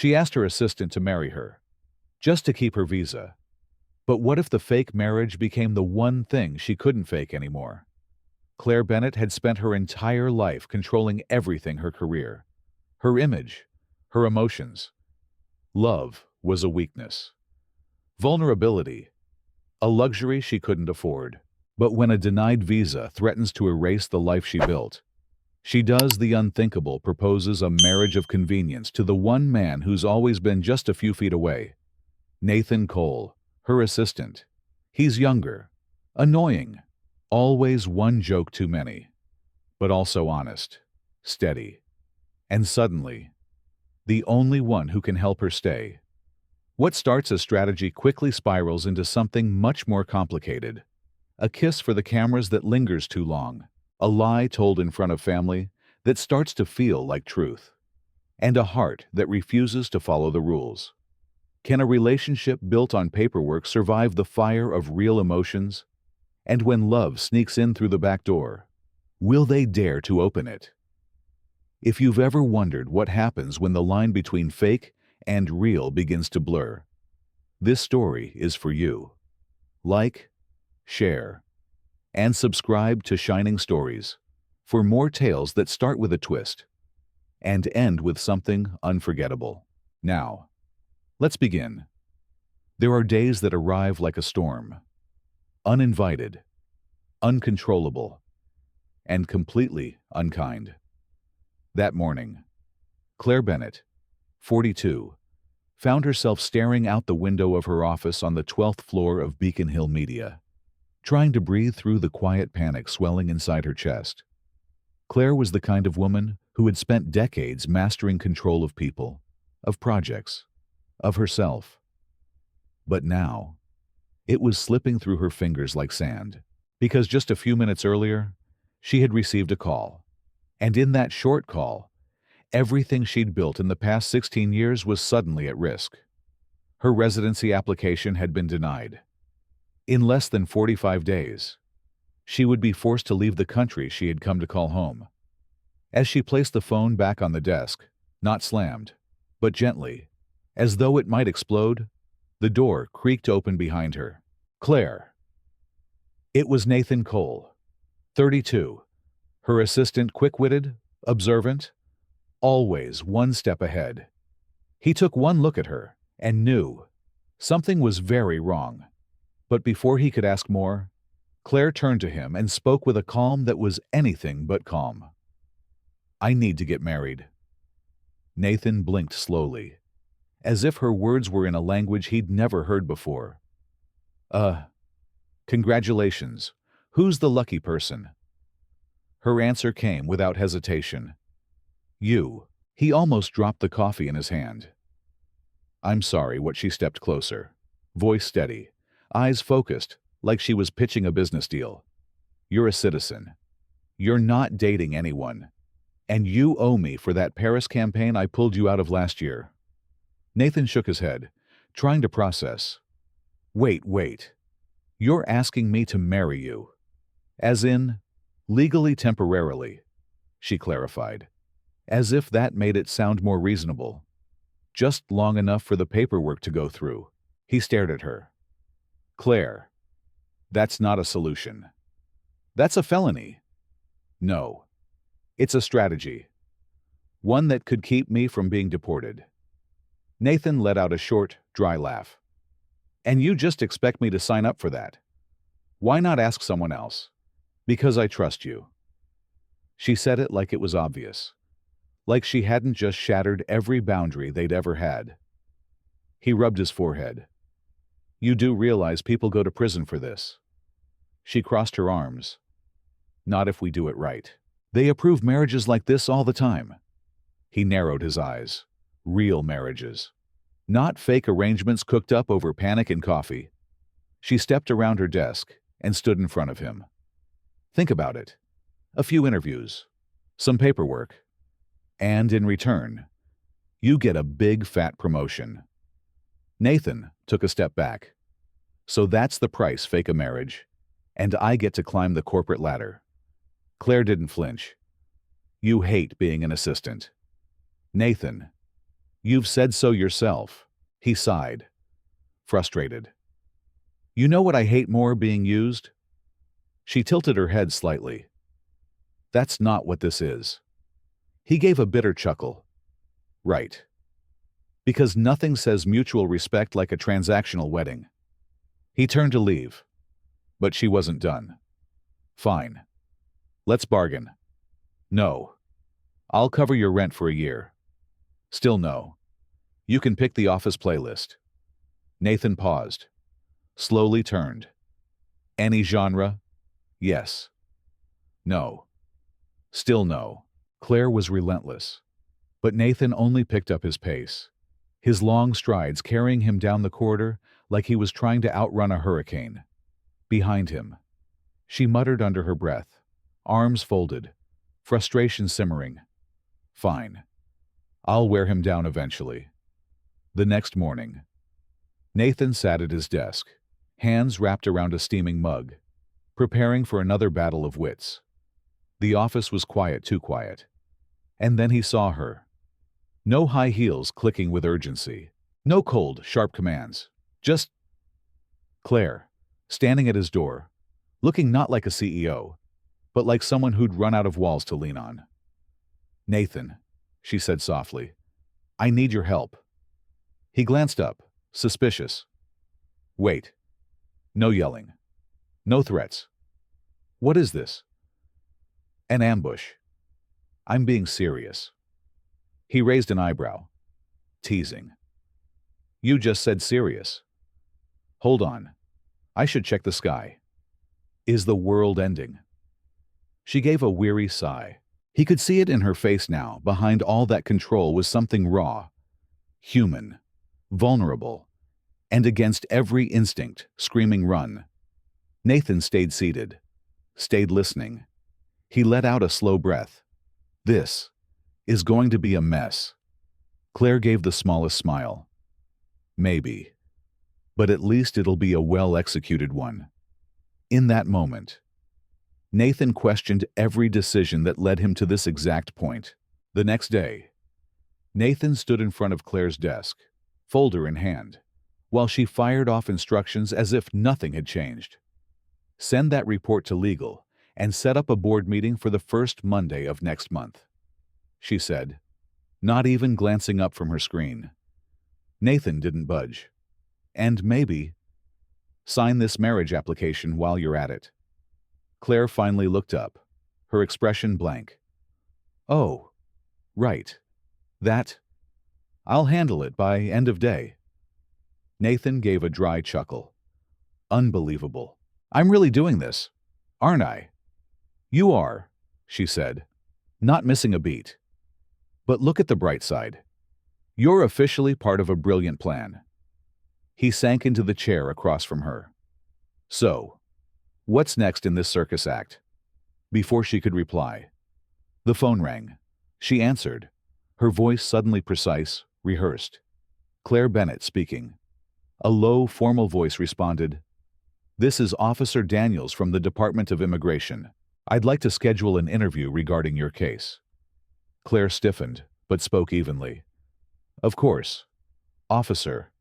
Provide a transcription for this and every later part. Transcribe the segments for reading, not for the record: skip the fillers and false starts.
She asked her assistant to marry her, just to keep her visa. But what if the fake marriage became the one thing she couldn't fake anymore? Claire Bennett had spent her entire life controlling everything: her career, her image, her emotions. Love was a weakness. Vulnerability, a luxury she couldn't afford. But when a denied visa threatens to erase the life she built, she does the unthinkable: proposes a marriage of convenience to the one man who's always been just a few feet away. Nathan Cole, her assistant. He's younger, annoying, always one joke too many, but also honest, steady, and suddenly, the only one who can help her stay. What starts as strategy quickly spirals into something much more complicated. A kiss for the cameras that lingers too long, a lie told in front of family that starts to feel like truth, and a heart that refuses to follow the rules. Can a relationship built on paperwork survive the fire of real emotions? And when love sneaks in through the back door, will they dare to open it? If you've ever wondered what happens when the line between fake and real begins to blur, this story is for you. Like, share, and subscribe to Shining Stories for more tales that start with a twist and end with something unforgettable. Now, let's begin. There are days that arrive like a storm, uninvited, uncontrollable, and completely unkind. That morning, Claire Bennett, 42, found herself staring out the window of her office on the 12th floor of Beacon Hill Media, trying to breathe through the quiet panic swelling inside her chest. Claire was the kind of woman who had spent decades mastering control of people, of projects, of herself. But now, it was slipping through her fingers like sand, because just a few minutes earlier, she had received a call. And in that short call, everything she'd built in the past 16 years was suddenly at risk. Her residency application had been denied. In less than 45 days, she would be forced to leave the country she had come to call home. As she placed the phone back on the desk, not slammed, but gently, as though it might explode, the door creaked open behind her. Claire. It was Nathan Cole, 32, her assistant, quick-witted, observant, always one step ahead. He took one look at her and knew something was very wrong. But before he could ask more, Claire turned to him and spoke with a calm that was anything but calm. "I need to get married." Nathan blinked slowly, as if her words were in a language he'd never heard before. Congratulations. Who's the lucky person?" Her answer came without hesitation. "You." He almost dropped the coffee in his hand. "I'm sorry." She stepped closer, voice steady, eyes focused, like she was pitching a business deal. "You're a citizen. You're not dating anyone. And you owe me for that Paris campaign I pulled you out of last year." Nathan shook his head, trying to process. Wait. You're asking me to marry you? As in, legally, temporarily," she clarified, as if that made it sound more reasonable. "Just long enough for the paperwork to go through." He stared at her. "Claire, that's not a solution. That's a felony." "No. It's a strategy. One that could keep me from being deported." Nathan let out a short, dry laugh. "And you just expect me to sign up for that? Why not ask someone else?" "Because I trust you." She said it like it was obvious, like she hadn't just shattered every boundary they'd ever had. He rubbed his forehead. "You do realize people go to prison for this?" She crossed her arms. "Not if we do it right. They approve marriages like this all the time." He narrowed his eyes. "Real marriages. Not fake arrangements cooked up over panic and coffee." She stepped around her desk and stood in front of him. "Think about it. A few interviews, some paperwork, and in return, you get a big fat promotion." Nathan took a step back. "So that's the price: fake a marriage, and I get to climb the corporate ladder." Claire didn't flinch. "You hate being an assistant." "Nathan, You've said so yourself. He sighed, frustrated. You know what I hate more, being used? She tilted her head slightly. That's not what this is. He gave a bitter chuckle. Right. Because nothing says mutual respect like a transactional wedding. He turned to leave, but she wasn't done. Fine. Let's bargain. No. I'll cover your rent for a year. Still no. You can pick the office playlist. Nathan paused, slowly turned. Any genre? Yes. No. Still no. Claire was relentless. But Nathan only picked up his pace, his long strides carrying him down the corridor like he was trying to outrun a hurricane. Behind him, she muttered under her breath, arms folded, frustration simmering. Fine. I'll wear him down eventually. The next morning, Nathan sat at his desk, hands wrapped around a steaming mug, preparing for another battle of wits. The office was quiet, too quiet. And then he saw her. No high heels clicking with urgency. No cold, sharp commands. Just Claire, standing at his door, looking not like a CEO, but like someone who'd run out of walls to lean on. Nathan, she said softly, I need your help. He glanced up, suspicious. Wait. No yelling. No threats. What is this? An ambush. I'm being serious. He raised an eyebrow. Teasing. You just said serious. Hold on. I should check the sky. Is the world ending? She gave a weary sigh. He could see it in her face now. Behind all that control was something raw, human, vulnerable, and against every instinct, screaming run. Nathan stayed seated, stayed listening. He let out a slow breath. This is going to be a mess. Claire gave the smallest smile. Maybe. But at least it'll be a well-executed one. In that moment, Nathan questioned every decision that led him to this exact point. The next day, Nathan stood in front of Claire's desk, folder in hand, while she fired off instructions as if nothing had changed. Send that report to legal and set up a board meeting for the first Monday of next month, she said, not even glancing up from her screen. Nathan didn't budge. And maybe, sign this marriage application while you're at it. Claire finally looked up, her expression blank. Oh, right. That. I'll handle it by end of day. Nathan gave a dry chuckle. Unbelievable. I'm really doing this, aren't I? You are, she said, not missing a beat. But look at the bright side. You're officially part of a brilliant plan. He sank into the chair across from her. So, what's next in this circus act? Before she could reply, the phone rang. She answered, her voice suddenly precise, rehearsed. Claire Bennett speaking. A low, formal voice responded, This is Officer Daniels from the Department of Immigration. I'd like to schedule an interview regarding your case. Claire stiffened, but spoke evenly. Of course. Officer,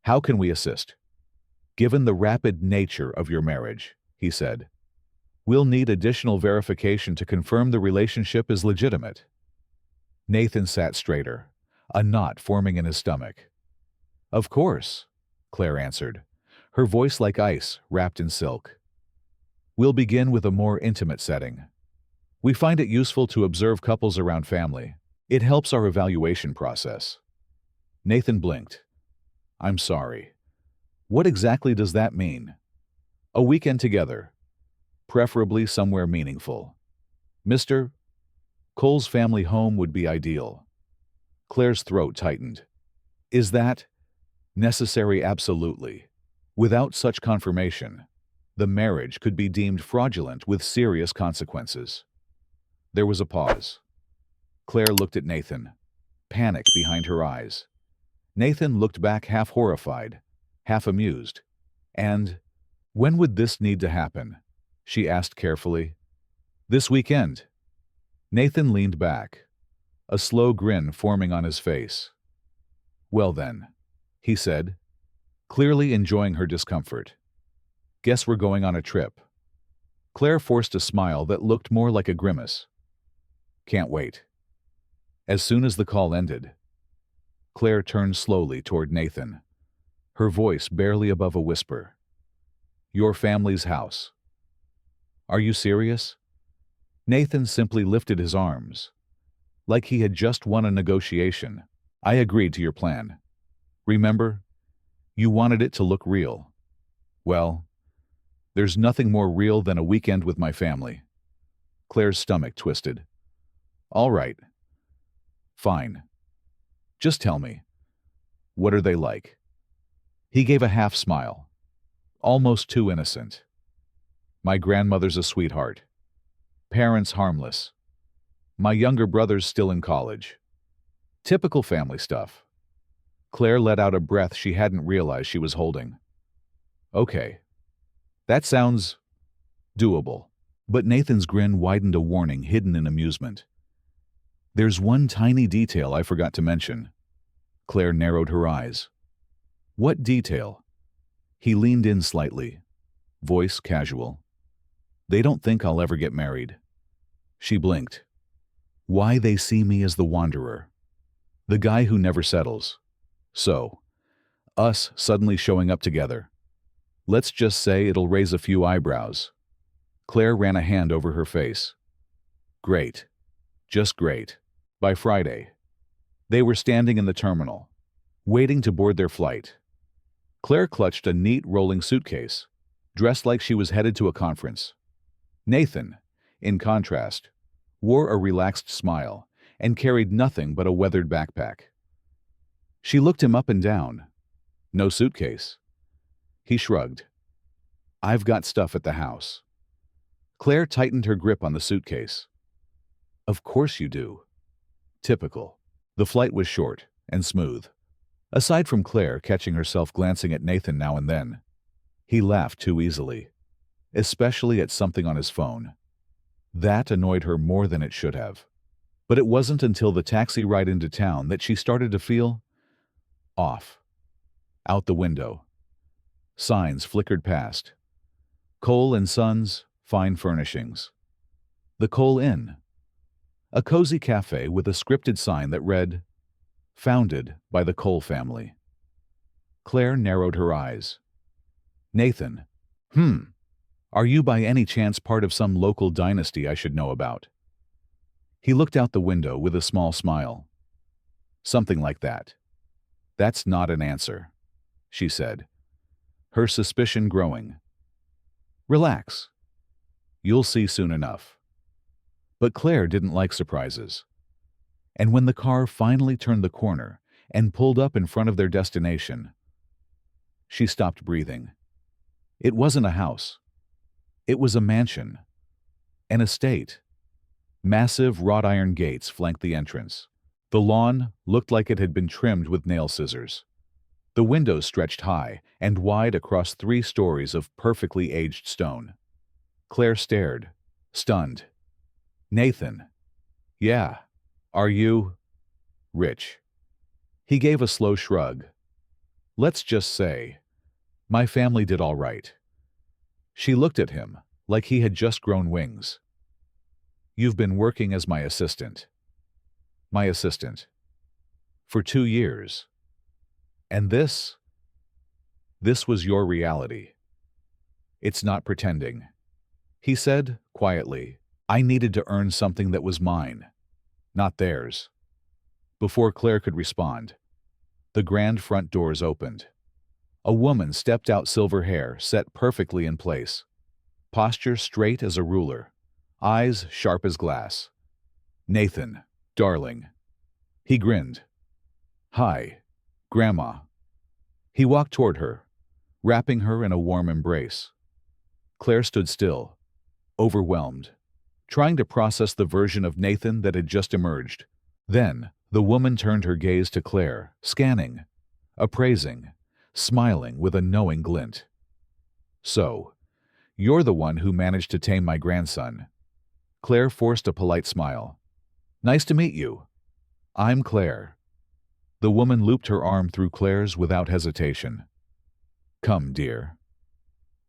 how can we assist? Given the rapid nature of your marriage, he said, we'll need additional verification to confirm the relationship is legitimate. Nathan sat straighter, a knot forming in his stomach. Of course, Claire answered, her voice like ice wrapped in silk. We'll begin with a more intimate setting. We find it useful to observe couples around family. It helps our evaluation process. Nathan blinked. I'm sorry. What exactly does that mean? A weekend together, preferably somewhere meaningful. Mr. Cole's family home would be ideal. Claire's throat tightened. Is that necessary? Absolutely. Without such confirmation, the marriage could be deemed fraudulent with serious consequences. There was a pause. Claire looked at Nathan, panic behind her eyes. Nathan looked back half horrified, half amused. And, when would this need to happen? She asked carefully. This weekend. Nathan leaned back, a slow grin forming on his face. Well then, he said, clearly enjoying her discomfort. Guess we're going on a trip. Claire forced a smile that looked more like a grimace. Can't wait. As soon as the call ended, Claire turned slowly toward Nathan, her voice barely above a whisper. Your family's house. Are you serious? Nathan simply lifted his arms, like he had just won a negotiation. I agreed to your plan. Remember, you wanted it to look real. Well, there's nothing more real than a weekend with my family. Claire's stomach twisted. All right. Fine. Just tell me, what are they like? He gave a half smile, almost too innocent. My grandmother's a sweetheart. Parents harmless. My younger brother's still in college. Typical family stuff. Claire let out a breath she hadn't realized she was holding. Okay. That sounds doable. But Nathan's grin widened a warning hidden in amusement. There's one tiny detail I forgot to mention. Claire narrowed her eyes. What detail? He leaned in slightly, voice casual. They don't think I'll ever get married. She blinked. Why they see me as the wanderer, the guy who never settles. So, us suddenly showing up together. Let's just say it'll raise a few eyebrows. Claire ran a hand over her face. Great. Just great. By Friday, they were standing in the terminal, waiting to board their flight. Claire clutched a neat rolling suitcase, dressed like she was headed to a conference. Nathan, in contrast, wore a relaxed smile and carried nothing but a weathered backpack. She looked him up and down. No suitcase. He shrugged. I've got stuff at the house. Claire tightened her grip on the suitcase. Of course you do. Typical. The flight was short and smooth. Aside from Claire catching herself glancing at Nathan now and then, he laughed too easily, especially at something on his phone. That annoyed her more than it should have. But it wasn't until the taxi ride into town that she started to feel off. Out the window. Signs flickered past. Cole and Sons, fine furnishings. The Cole Inn. A cozy cafe with a scripted sign that read, Founded by the Cole family. Claire narrowed her eyes. Nathan. Are you by any chance part of some local dynasty I should know about? He looked out the window with a small smile. Something like that. That's not an answer, she said, her suspicion growing. Relax. You'll see soon enough. But Claire didn't like surprises. And when the car finally turned the corner and pulled up in front of their destination, she stopped breathing. It wasn't a house. It was a mansion. An estate. Massive wrought iron gates flanked the entrance. The lawn looked like it had been trimmed with nail scissors. The windows stretched high and wide across 3 stories of perfectly aged stone. Claire stared, stunned. Nathan. Yeah. Are you rich? He gave a slow shrug. Let's just say, my family did all right. She looked at him like he had just grown wings. You've been working as my assistant. My assistant. For 2 years. And this was your reality. It's not pretending. He said, quietly, I needed to earn something that was mine, not theirs. Before Claire could respond, the grand front doors opened. A woman stepped out, silver hair set perfectly in place, posture straight as a ruler, eyes sharp as glass. Nathan, darling. He grinned. Hi, Grandma. He walked toward her, wrapping her in a warm embrace. Claire stood still, overwhelmed, trying to process the version of Nathan that had just emerged. Then, the woman turned her gaze to Claire, scanning, appraising, smiling with a knowing glint. So, you're the one who managed to tame my grandson. Claire forced a polite smile. Nice to meet you. I'm Claire. The woman looped her arm through Claire's without hesitation. Come, dear.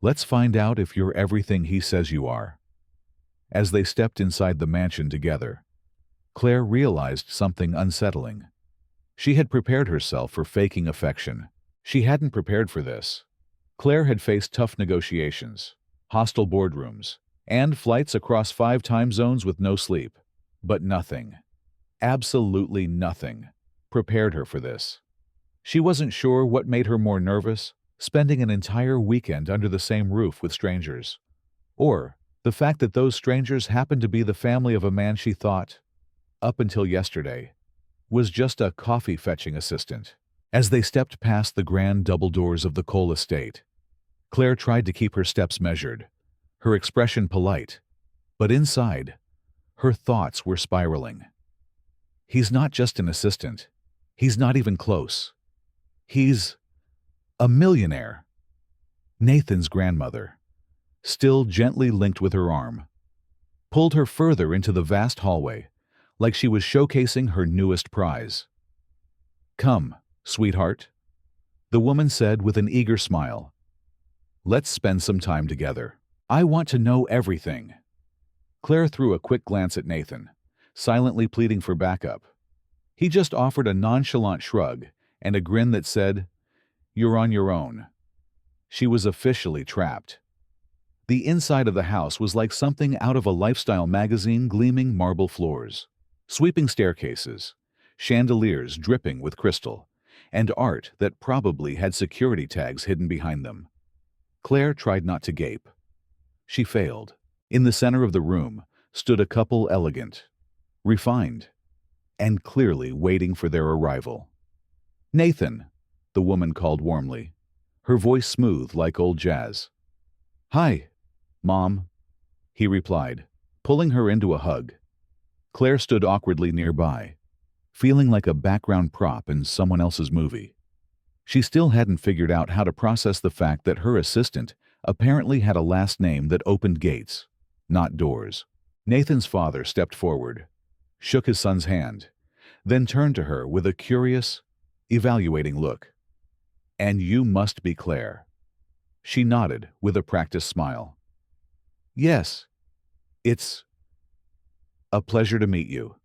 Let's find out if you're everything he says you are. As they stepped inside the mansion together, Claire realized something unsettling. She had prepared herself for faking affection. She hadn't prepared for this. Claire had faced tough negotiations, hostile boardrooms, and flights across 5 time zones with no sleep. But nothing, absolutely nothing, prepared her for this. She wasn't sure what made her more nervous, spending an entire weekend under the same roof with strangers, or the fact that those strangers happened to be the family of a man she thought, up until yesterday, was just a coffee-fetching assistant. As they stepped past the grand double doors of the Cole estate, Claire tried to keep her steps measured, her expression polite, but inside, her thoughts were spiraling. He's not just an assistant. He's not even close. He's a millionaire. Nathan's grandmother, still gently linked with her arm, pulled her further into the vast hallway, like she was showcasing her newest prize. Come, sweetheart, the woman said with an eager smile. Let's spend some time together. I want to know everything. Claire threw a quick glance at Nathan, silently pleading for backup. He just offered a nonchalant shrug and a grin that said, "You're on your own." She was officially trapped. The inside of the house was like something out of a lifestyle magazine, gleaming marble floors, sweeping staircases, chandeliers dripping with crystal, and art that probably had security tags hidden behind them. Claire tried not to gape. She failed. In the center of the room stood a couple elegant, refined, and clearly waiting for their arrival. "Nathan," the woman called warmly, her voice smooth like old jazz. "Hi, Mom," he replied, pulling her into a hug. Claire stood awkwardly nearby, feeling like a background prop in someone else's movie. She still hadn't figured out how to process the fact that her assistant apparently had a last name that opened gates, not doors. Nathan's father stepped forward, shook his son's hand, then turned to her with a curious, evaluating look. "And you must be Claire." She nodded with a practiced smile. "Yes, it's a pleasure to meet you."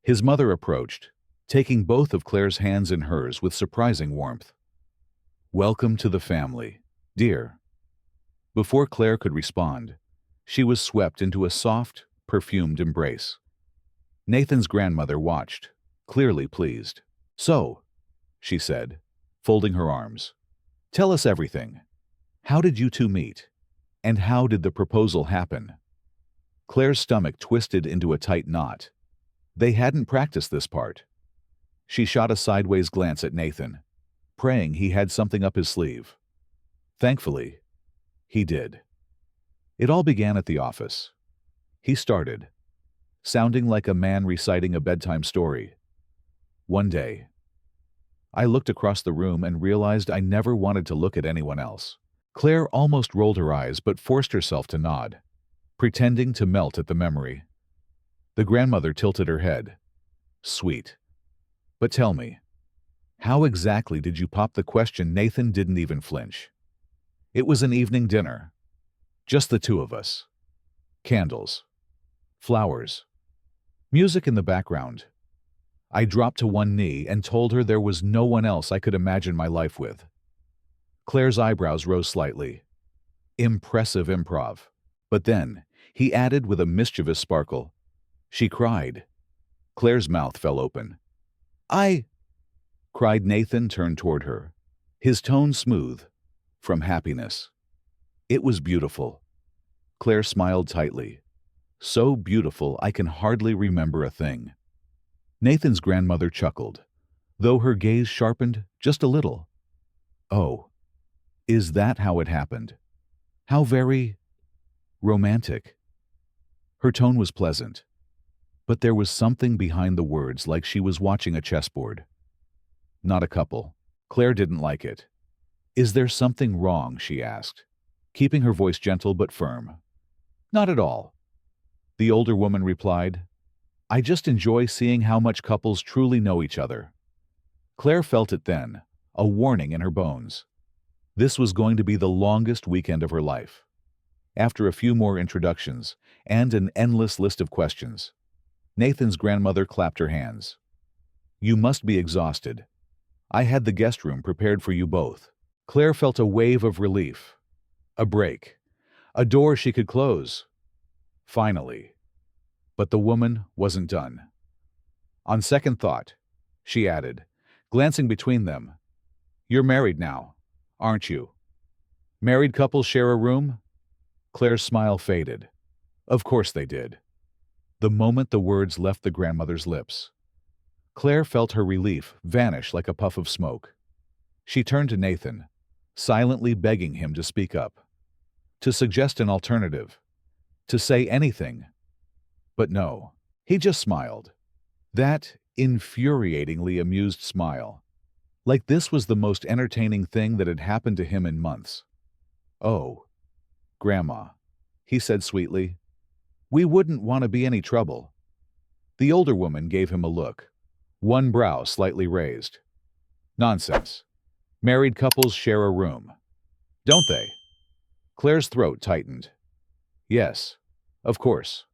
His mother approached, taking both of Claire's hands in hers with surprising warmth. "Welcome to the family, dear." Before Claire could respond, she was swept into a soft, perfumed embrace. Nathan's grandmother watched, clearly pleased. "So," she said, folding her arms, "tell us everything. How did you two meet? And how did the proposal happen?" Claire's stomach twisted into a tight knot. They hadn't practiced this part. She shot a sideways glance at Nathan, praying he had something up his sleeve. Thankfully, he did. It all began at the office. He started, sounding like a man reciting a bedtime story. One day, I looked across the room and realized I never wanted to look at anyone else. Claire almost rolled her eyes but forced herself to nod, pretending to melt at the memory. The grandmother tilted her head. "Sweet. But tell me, how exactly did you pop the question?" Nathan didn't even flinch. "It was an evening dinner. Just the two of us. Candles. Flowers. Music in the background. I dropped to one knee and told her there was no one else I could imagine my life with." Claire's eyebrows rose slightly. Impressive improv. But then, he added with a mischievous sparkle, "She cried." Claire's mouth fell open. "I," cried. Nathan turned toward her, his tone smooth, from happiness. "It was beautiful." Claire smiled tightly. "So beautiful I can hardly remember a thing." Nathan's grandmother chuckled, though her gaze sharpened just a little. "Oh, is that how it happened? How very romantic." Her tone was pleasant, but there was something behind the words, like she was watching a chessboard. "Not a couple." Claire didn't like it. "Is there something wrong?" she asked, keeping her voice gentle but firm. "Not at all," the older woman replied. "I just enjoy seeing how much couples truly know each other. Claire felt it then, a warning in her bones. This was going to be the longest weekend of her life. After a few more introductions and an endless list of questions, Nathan's grandmother clapped her hands. "You must be exhausted. I had the guest room prepared for you both." Claire felt a wave of relief. A break. A door she could close. Finally. But the woman wasn't done. On second thought, she added, glancing between them, "You're married now, aren't you? Married couples share a room?" Claire's smile faded. Of course they did. The moment the words left the grandmother's lips, Claire felt her relief vanish like a puff of smoke. She turned to Nathan, silently begging him to speak up, to suggest an alternative, to say anything. But no, he just smiled. That infuriatingly amused smile, like this was the most entertaining thing that had happened to him in months. "Oh, Grandma," he said sweetly, "we wouldn't want to be any trouble." The older woman gave him a look, one brow slightly raised. "Nonsense. Married couples share a room, don't they?" Claire's throat tightened. "Yes, of course."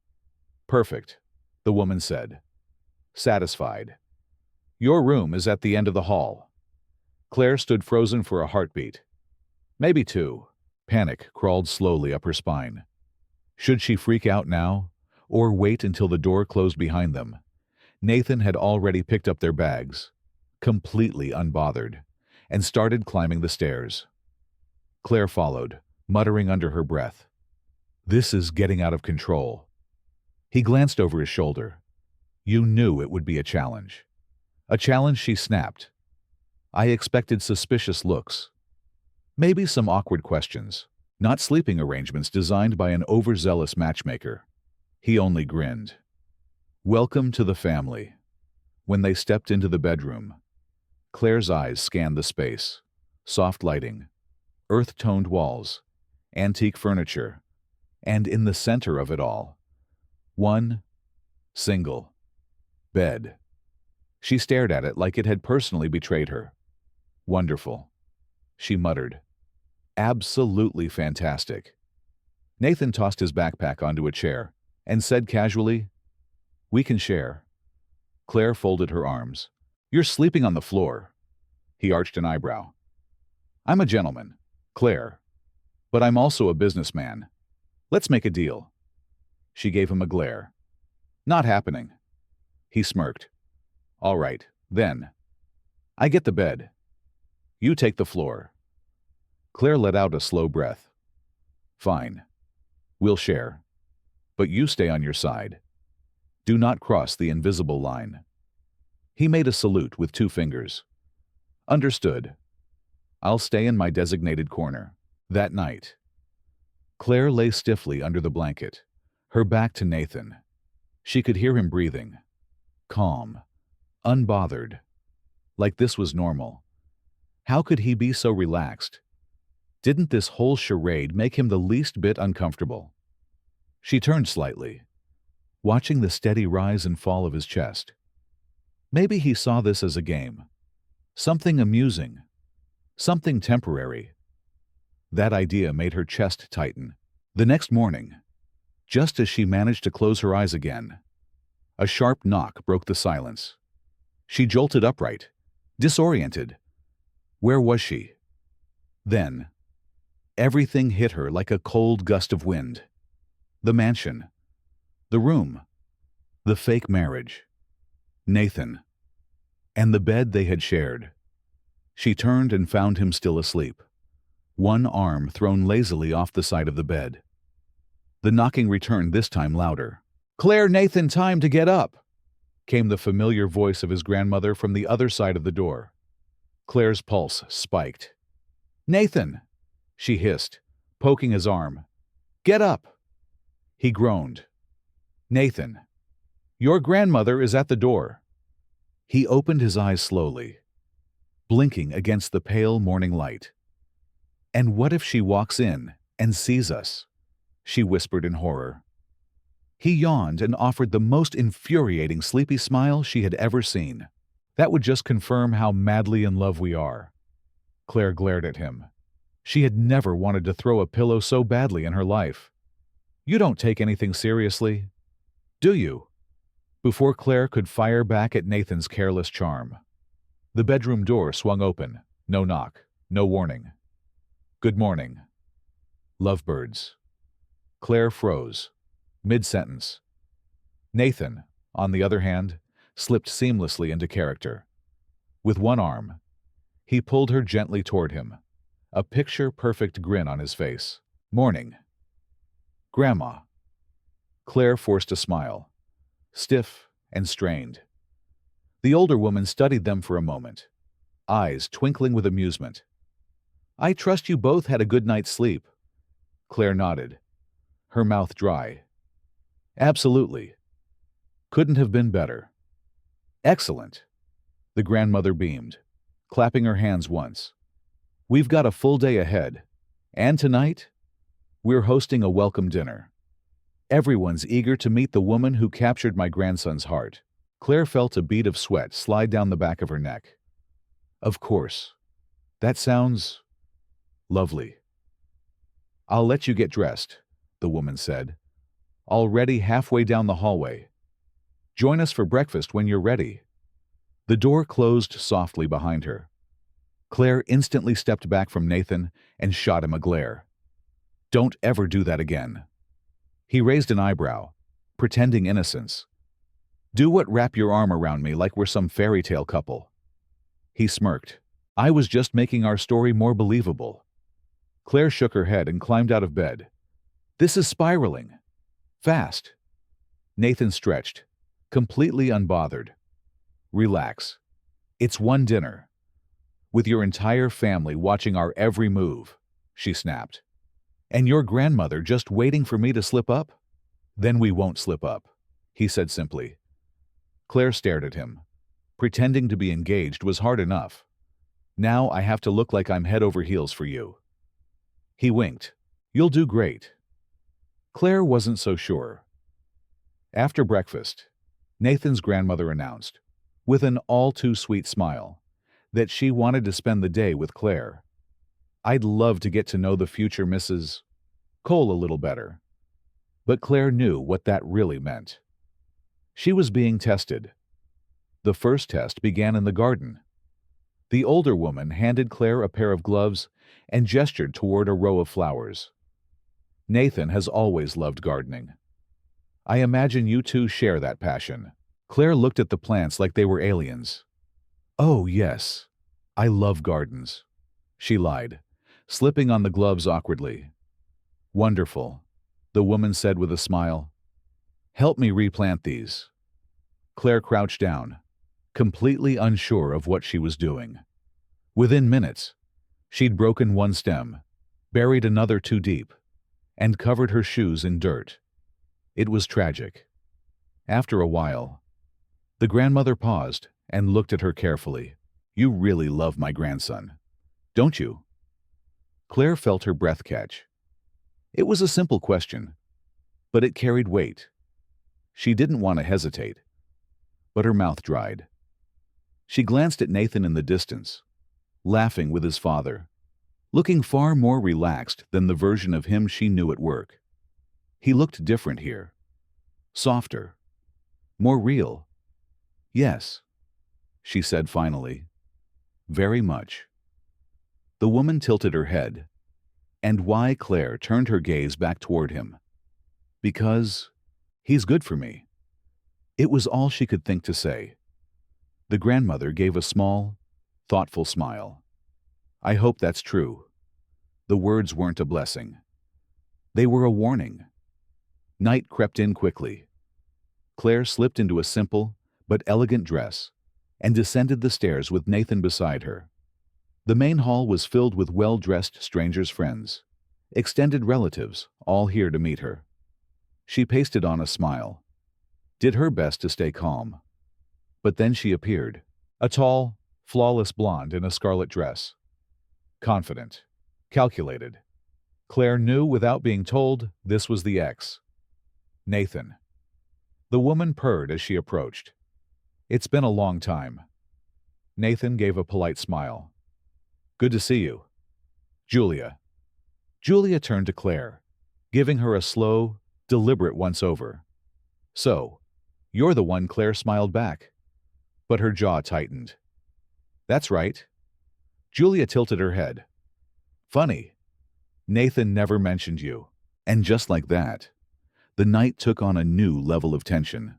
"Perfect," the woman said, satisfied. "Your room is at the end of the hall." Claire stood frozen for a heartbeat. Maybe two. Panic crawled slowly up her spine. Should she freak out now, or wait until the door closed behind them? Nathan had already picked up their bags, completely unbothered, and started climbing the stairs. Claire followed, muttering under her breath, "This is getting out of control." He glanced over his shoulder. You knew it would be a challenge. A challenge she snapped. "I expected suspicious looks. Maybe some awkward questions, not sleeping arrangements designed by an overzealous matchmaker." He only grinned. "Welcome to the family." When they stepped into the bedroom, Claire's eyes scanned the space. Soft lighting, earth-toned walls, antique furniture, and in the center of it all, one single bed. She stared at it like it had personally betrayed her. "Wonderful," she muttered. "Absolutely fantastic." Nathan tossed his backpack onto a chair and said casually, "We can share." Claire folded her arms. "You're sleeping on the floor." He arched an eyebrow. "I'm a gentleman, Claire, but I'm also a businessman. Let's make a deal." She gave him a glare. "Not happening." He smirked. "All right, then. I get the bed. You take the floor." Claire let out a slow breath. "Fine. We'll share. But you stay on your side. Do not cross the invisible line." He made a salute with 2 fingers. "Understood. I'll stay in my designated corner." That night, Claire lay stiffly under the blanket, her back to Nathan. She could hear him breathing. Calm. Unbothered. Like this was normal. How could he be so relaxed? Didn't this whole charade make him the least bit uncomfortable? She turned slightly, watching the steady rise and fall of his chest. Maybe he saw this as a game. Something amusing. Something temporary. That idea made her chest tighten. The next morning, just as she managed to close her eyes again, a sharp knock broke the silence. She jolted upright, disoriented. Where was she? Then, everything hit her like a cold gust of wind. The mansion. The room. The fake marriage. Nathan. And the bed they had shared. She turned and found him still asleep, one arm thrown lazily off the side of the bed. The knocking returned, this time louder. "Claire, Nathan, time to get up!" came the familiar voice of his grandmother from the other side of the door. Claire's pulse spiked. "Nathan!" she hissed, poking his arm. "Get up!" He groaned. "Nathan, your grandmother is at the door." He opened his eyes slowly, blinking against the pale morning light. "And what if she walks in and sees us?" she whispered in horror. He yawned and offered the most infuriating sleepy smile she had ever seen. That would just confirm how madly in love we are. Claire glared at him. She had never wanted to throw a pillow so badly in her life. You don't take anything seriously, do you? Before Claire could fire back at Nathan's careless charm, the bedroom door swung open. No knock, no warning. Good morning. Lovebirds. Claire froze, mid-sentence. Nathan, on the other hand, slipped seamlessly into character. With one arm, he pulled her gently toward him, a picture-perfect grin on his face. Morning. Grandma. Claire forced a smile, stiff and strained. The older woman studied them for a moment, eyes twinkling with amusement. I trust you both had a good night's sleep. Claire nodded, her mouth dry. Absolutely. Couldn't have been better. Excellent. The grandmother beamed, clapping her hands once. We've got a full day ahead, and tonight, we're hosting a welcome dinner. Everyone's eager to meet the woman who captured my grandson's heart. Claire felt a bead of sweat slide down the back of her neck. Of course. That sounds lovely. I'll let you get dressed, the woman said, already halfway down the hallway. Join us for breakfast when you're ready. The door closed softly behind her. Claire instantly stepped back from Nathan and shot him a glare. Don't ever do that again. He raised an eyebrow, pretending innocence. Do what? Wrap your arm around me like we're some fairy tale couple. He smirked. I was just making our story more believable. Claire shook her head and climbed out of bed. This is spiraling. Fast. Nathan stretched, completely unbothered. Relax. It's one dinner. With your entire family watching our every move, she snapped. And your grandmother just waiting for me to slip up? Then we won't slip up, he said simply. Claire stared at him. Pretending to be engaged was hard enough. Now I have to look like I'm head over heels for you. He winked. You'll do great. Claire wasn't so sure. After breakfast, Nathan's grandmother announced, with an all-too-sweet smile, that she wanted to spend the day with Claire. I'd love to get to know the future Mrs. Cole a little better. But Claire knew what that really meant. She was being tested. The first test began in the garden. The older woman handed Claire a pair of gloves and gestured toward a row of flowers. Nathan has always loved gardening. I imagine you two share that passion. Claire looked at the plants like they were aliens. Oh, yes. I love gardens, she lied, slipping on the gloves awkwardly. Wonderful, the woman said with a smile. Help me replant these. Claire crouched down, completely unsure of what she was doing. Within minutes, she'd broken one stem, buried another too deep, and covered her shoes in dirt. It was tragic. After a while, the grandmother paused and looked at her carefully. You really love my grandson, don't you? Claire felt her breath catch. It was a simple question, but it carried weight. She didn't want to hesitate, but her mouth dried. She glanced at Nathan in the distance, laughing with his father, looking far more relaxed than the version of him she knew at work. He looked different here. Softer. More real. Yes, she said finally. Very much. The woman tilted her head, and why Claire turned her gaze back toward him. Because he's good for me. It was all she could think to say. The grandmother gave a small, thoughtful smile. I hope that's true. The words weren't a blessing. They were a warning. Night crept in quickly. Claire slipped into a simple but elegant dress and descended the stairs with Nathan beside her. The main hall was filled with well-dressed strangers' friends, extended relatives, all here to meet her. She pasted on a smile, did her best to stay calm. But then she appeared, a tall, flawless blonde in a scarlet dress. Confident, calculated. Claire knew without being told this was the ex. Nathan. The woman purred as she approached. It's been a long time. Nathan gave a polite smile. Good to see you. Julia. Julia turned to Claire, giving her a slow, deliberate once-over. So, you're the one. Claire smiled back, but her jaw tightened. That's right. Julia tilted her head. Funny. Nathan never mentioned you. And just like that, the night took on a new level of tension.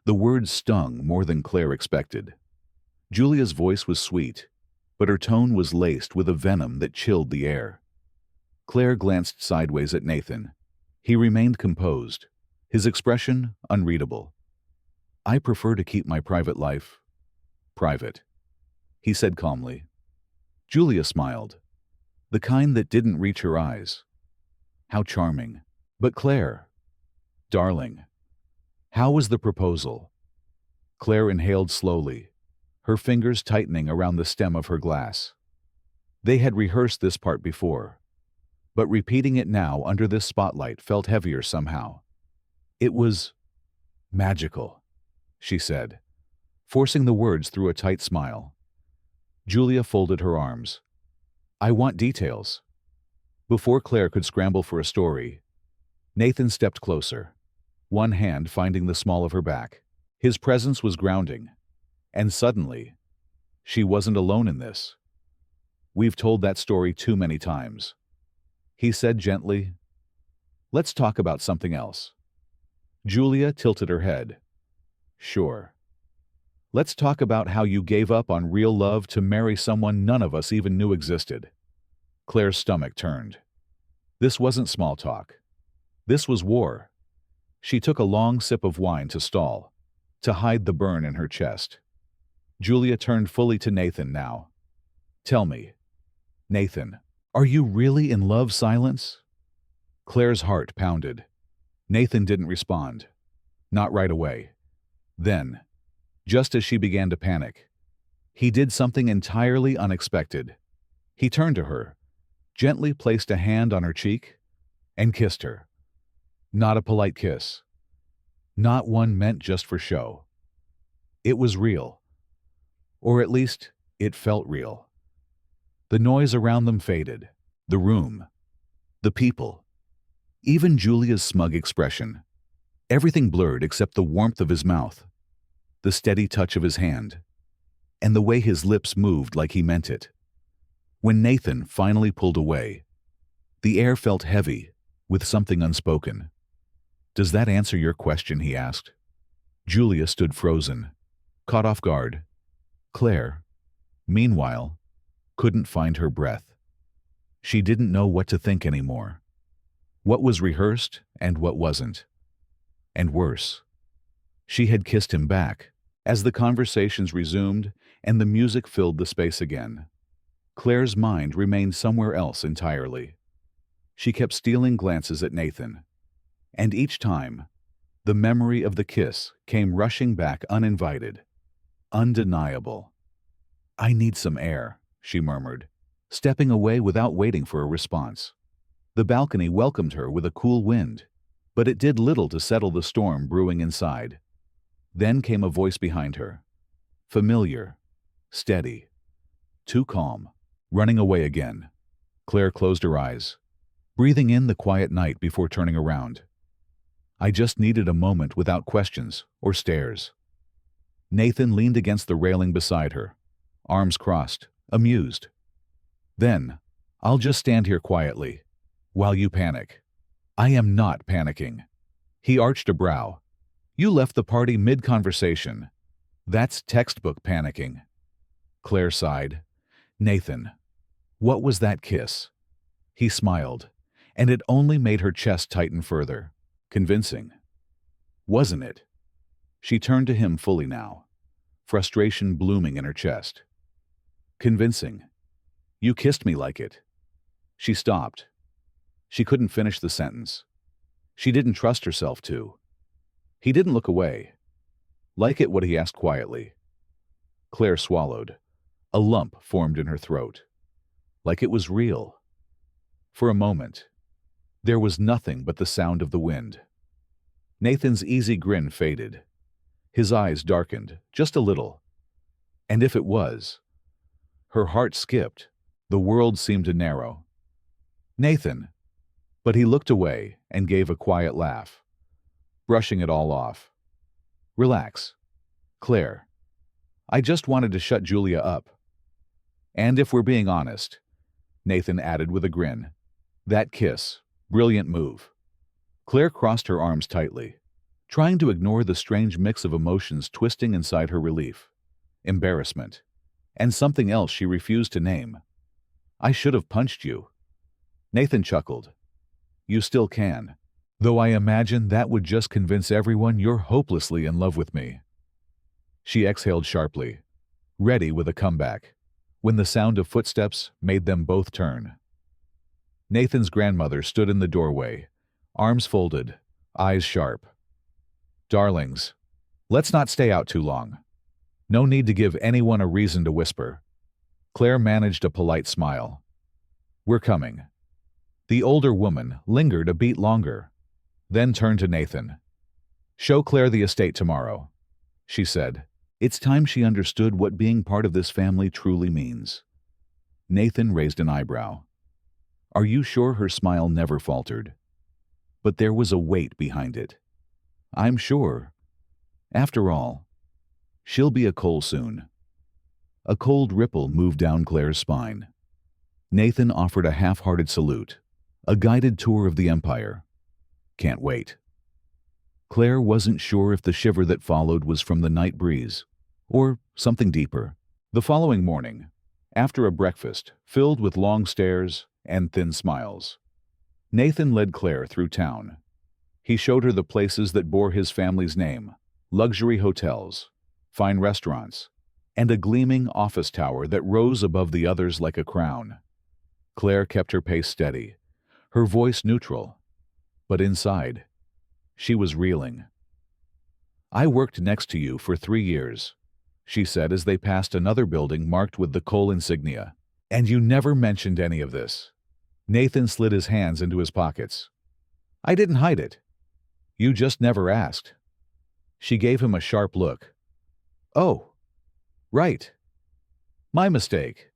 The words stung more than Claire expected. Julia's voice was sweet, but her tone was laced with a venom that chilled the air. Claire glanced sideways at Nathan. He remained composed, his expression unreadable. I prefer to keep my private life private, he said calmly. Julia smiled, the kind that didn't reach her eyes. How charming. But Claire, darling, how was the proposal? Claire inhaled slowly, her fingers tightening around the stem of her glass. They had rehearsed this part before, but repeating it now under this spotlight felt heavier somehow. It was magical, she said, forcing the words through a tight smile. Julia folded her arms. I want details. Before Claire could scramble for a story, Nathan stepped closer, one hand finding the small of her back. His presence was grounding, and suddenly, she wasn't alone in this. We've told that story too many times. He said gently, let's talk about something else. Julia tilted her head. Sure. Let's talk about how you gave up on real love to marry someone none of us even knew existed. Claire's stomach turned. This wasn't small talk. This was war. She took a long sip of wine to stall, to hide the burn in her chest. Julia turned fully to Nathan now. Tell me, Nathan, are you really in love? Silence? Claire's heart pounded. Nathan didn't respond. Not right away. Then, just as she began to panic, he did something entirely unexpected. He turned to her, gently placed a hand on her cheek, and kissed her. Not a polite kiss. Not one meant just for show. It was real. Or at least, it felt real. The noise around them faded. The room. The people. Even Julia's smug expression. Everything blurred except the warmth of his mouth, the steady touch of his hand, and the way his lips moved like he meant it. When Nathan finally pulled away, the air felt heavy with something unspoken. Does that answer your question? He asked. Julia stood frozen, caught off guard. Claire, meanwhile, couldn't find her breath. She didn't know what to think anymore. What was rehearsed and what wasn't. And worse, she had kissed him back as the conversations resumed and the music filled the space again. Claire's mind remained somewhere else entirely. She kept stealing glances at Nathan, and each time, the memory of the kiss came rushing back uninvited, undeniable. I need some air, she murmured, stepping away without waiting for a response. The balcony welcomed her with a cool wind, but it did little to settle the storm brewing inside. Then came a voice behind her. Familiar, steady, too calm, running away again. Claire closed her eyes, breathing in the quiet night before turning around. I just needed a moment without questions or stares. Nathan leaned against the railing beside her, arms crossed, amused. Then, I'll just stand here quietly, while you panic. I am not panicking. He arched a brow. You left the party mid-conversation. That's textbook panicking. Claire sighed. Nathan, what was that kiss? He smiled, and it only made her chest tighten further. Convincing. Wasn't it? She turned to him fully now, frustration blooming in her chest. Convincing. You kissed me like it. She stopped. She couldn't finish the sentence. She didn't trust herself to. He didn't look away. Like it? What? He asked quietly. Claire swallowed. A lump formed in her throat. Like it was real. For a moment, there was nothing but the sound of the wind. Nathan's easy grin faded. His eyes darkened, just a little. And if it was, her heart skipped. The world seemed to narrow. Nathan. But he looked away and gave a quiet laugh, brushing it all off. Relax, Claire. I just wanted to shut Julia up. And if we're being honest, Nathan added with a grin, that kiss, brilliant move. Claire crossed her arms tightly, trying to ignore the strange mix of emotions twisting inside her: relief, embarrassment, and something else she refused to name. I should have punched you. Nathan chuckled. You still can, though I imagine that would just convince everyone you're hopelessly in love with me. She exhaled sharply, ready with a comeback, when the sound of footsteps made them both turn. Nathan's grandmother stood in the doorway, arms folded, eyes sharp. Darlings, let's not stay out too long. No need to give anyone a reason to whisper. Claire managed a polite smile. We're coming. The older woman lingered a beat longer, then turned to Nathan. Show Claire the estate tomorrow, she said. It's time she understood what being part of this family truly means. Nathan raised an eyebrow. Are you sure? Her smile never faltered. But there was a weight behind it. I'm sure. After all, she'll be a Cole soon. A cold ripple moved down Claire's spine. Nathan offered a half-hearted salute, a guided tour of the empire. Can't wait. Claire wasn't sure if the shiver that followed was from the night breeze, or something deeper. The following morning, after a breakfast filled with long stares and thin smiles, Nathan led Claire through town. He showed her the places that bore his family's name: luxury hotels, fine restaurants, and a gleaming office tower that rose above the others like a crown. Claire kept her pace steady, her voice neutral, but inside, she was reeling. I worked next to you for 3 years, she said as they passed another building marked with the Cole insignia. And you never mentioned any of this. Nathan slid his hands into his pockets. I didn't hide it. You just never asked. She gave him a sharp look. Oh, right. My mistake.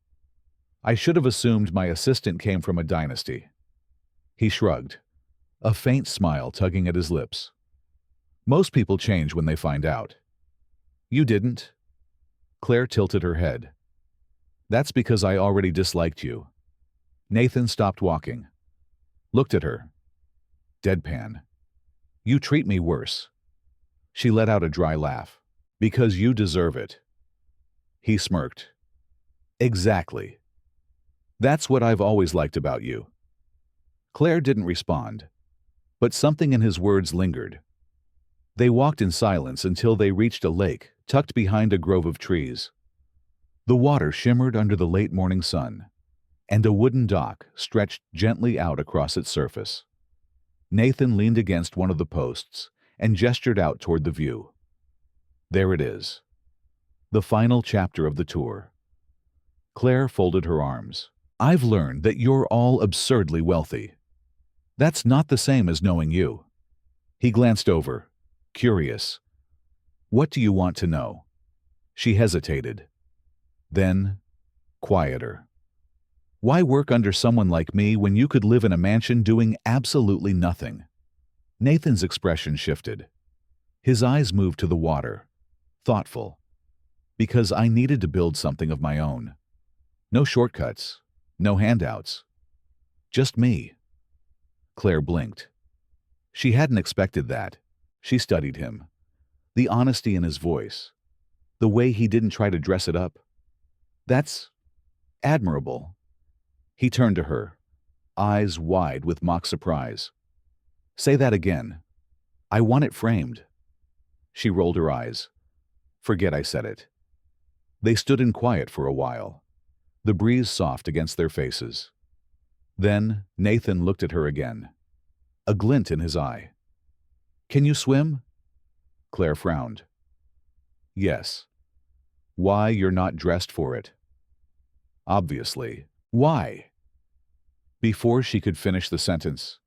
I should have assumed my assistant came from a dynasty. He shrugged, a faint smile tugging at his lips. Most people change when they find out. You didn't. Claire tilted her head. That's because I already disliked you. Nathan stopped walking, looked at her. Deadpan. You treat me worse. She let out a dry laugh. Because you deserve it. He smirked. Exactly. That's what I've always liked about you. Claire didn't respond, but something in his words lingered. They walked in silence until they reached a lake tucked behind a grove of trees. The water shimmered under the late morning sun, and a wooden dock stretched gently out across its surface. Nathan leaned against one of the posts and gestured out toward the view. There it is. The final chapter of the tour. Claire folded her arms. I've learned that you're all absurdly wealthy. That's not the same as knowing you. He glanced over, curious. What do you want to know? She hesitated. Then, quieter. Why work under someone like me when you could live in a mansion doing absolutely nothing? Nathan's expression shifted. His eyes moved to the water, thoughtful. Because I needed to build something of my own. No shortcuts, no handouts. Just me. Claire blinked. She hadn't expected that. She studied him. The honesty in his voice. The way he didn't try to dress it up. That's admirable. He turned to her, eyes wide with mock surprise. Say that again. I want it framed. She rolled her eyes. Forget I said it. They stood in quiet for a while, the breeze soft against their faces. Then Nathan looked at her again, a glint in his eye. Can you swim? Claire frowned. Yes. Why you're not dressed for it? Obviously. Why? Before she could finish the sentence,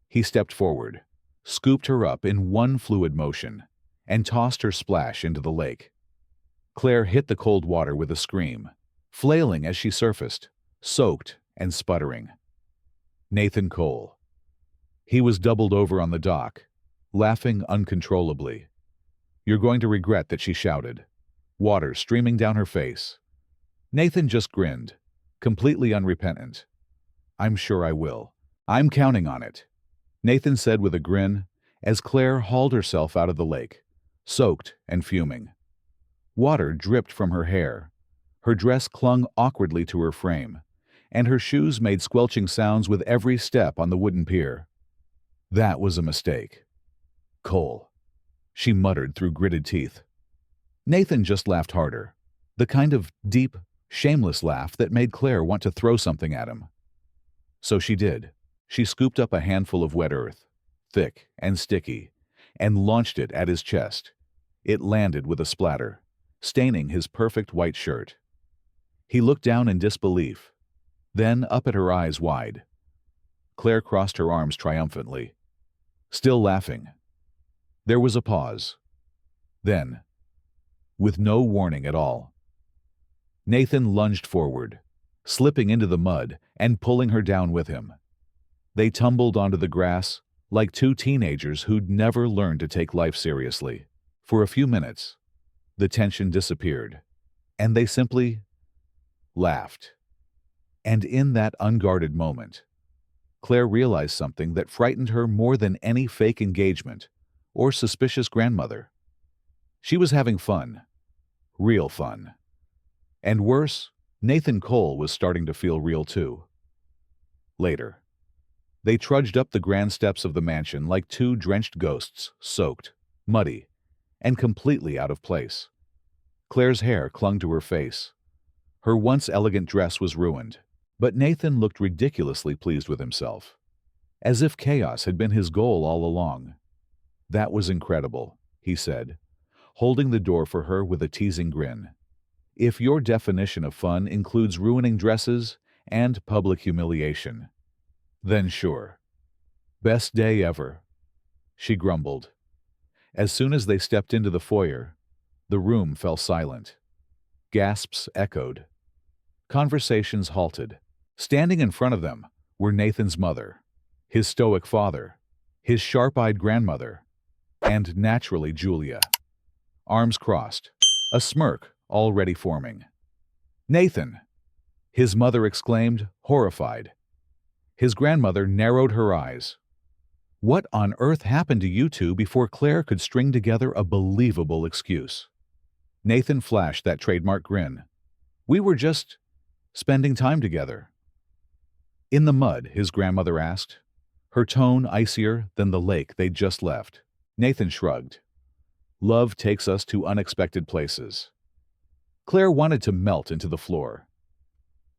he stepped forward, scooped her up in one fluid motion, and tossed her splash into the lake. Claire hit the cold water with a scream, flailing as she surfaced, soaked and sputtering. Nathan Cole. He was doubled over on the dock, laughing uncontrollably. "You're going to regret that," she shouted, water streaming down her face. Nathan just grinned, completely unrepentant. "I'm sure I will. I'm counting on it," Nathan said with a grin as Claire hauled herself out of the lake, soaked and fuming. Water dripped from her hair. Her dress clung awkwardly to her frame, and her shoes made squelching sounds with every step on the wooden pier. That was a mistake. "Cole," she muttered through gritted teeth. Nathan just laughed harder, the kind of deep, shameless laugh that made Claire want to throw something at him. So she did. She scooped up a handful of wet earth, thick and sticky, and launched it at his chest. It landed with a splatter, staining his perfect white shirt. He looked down in disbelief, then up at her eyes wide. Claire crossed her arms triumphantly, still laughing. There was a pause. Then, with no warning at all, Nathan lunged forward, slipping into the mud and pulling her down with him. They tumbled onto the grass like two teenagers who'd never learned to take life seriously. For a few minutes, the tension disappeared, and they simply laughed. And in that unguarded moment, Claire realized something that frightened her more than any fake engagement or suspicious grandmother. She was having fun. Real fun. And worse, Nathan Cole was starting to feel real too. Later, they trudged up the grand steps of the mansion like two drenched ghosts, soaked, muddy, and completely out of place. Claire's hair clung to her face. Her once elegant dress was ruined, but Nathan looked ridiculously pleased with himself, as if chaos had been his goal all along. "That was incredible," he said, holding the door for her with a teasing grin. "If your definition of fun includes ruining dresses and public humiliation, then sure. Best day ever," she grumbled. As soon as they stepped into the foyer, the room fell silent. Gasps echoed. Conversations halted. Standing in front of them were Nathan's mother, his stoic father, his sharp-eyed grandmother, and naturally Julia. Arms crossed, a smirk already forming. "Nathan!" his mother exclaimed, horrified. His grandmother narrowed her eyes. What on earth happened to you two before Claire could string together a believable excuse? Nathan flashed that trademark grin. "We were just spending time together." "In the mud?" his grandmother asked, her tone icier than the lake they'd just left. Nathan shrugged. "Love takes us to unexpected places." Claire wanted to melt into the floor.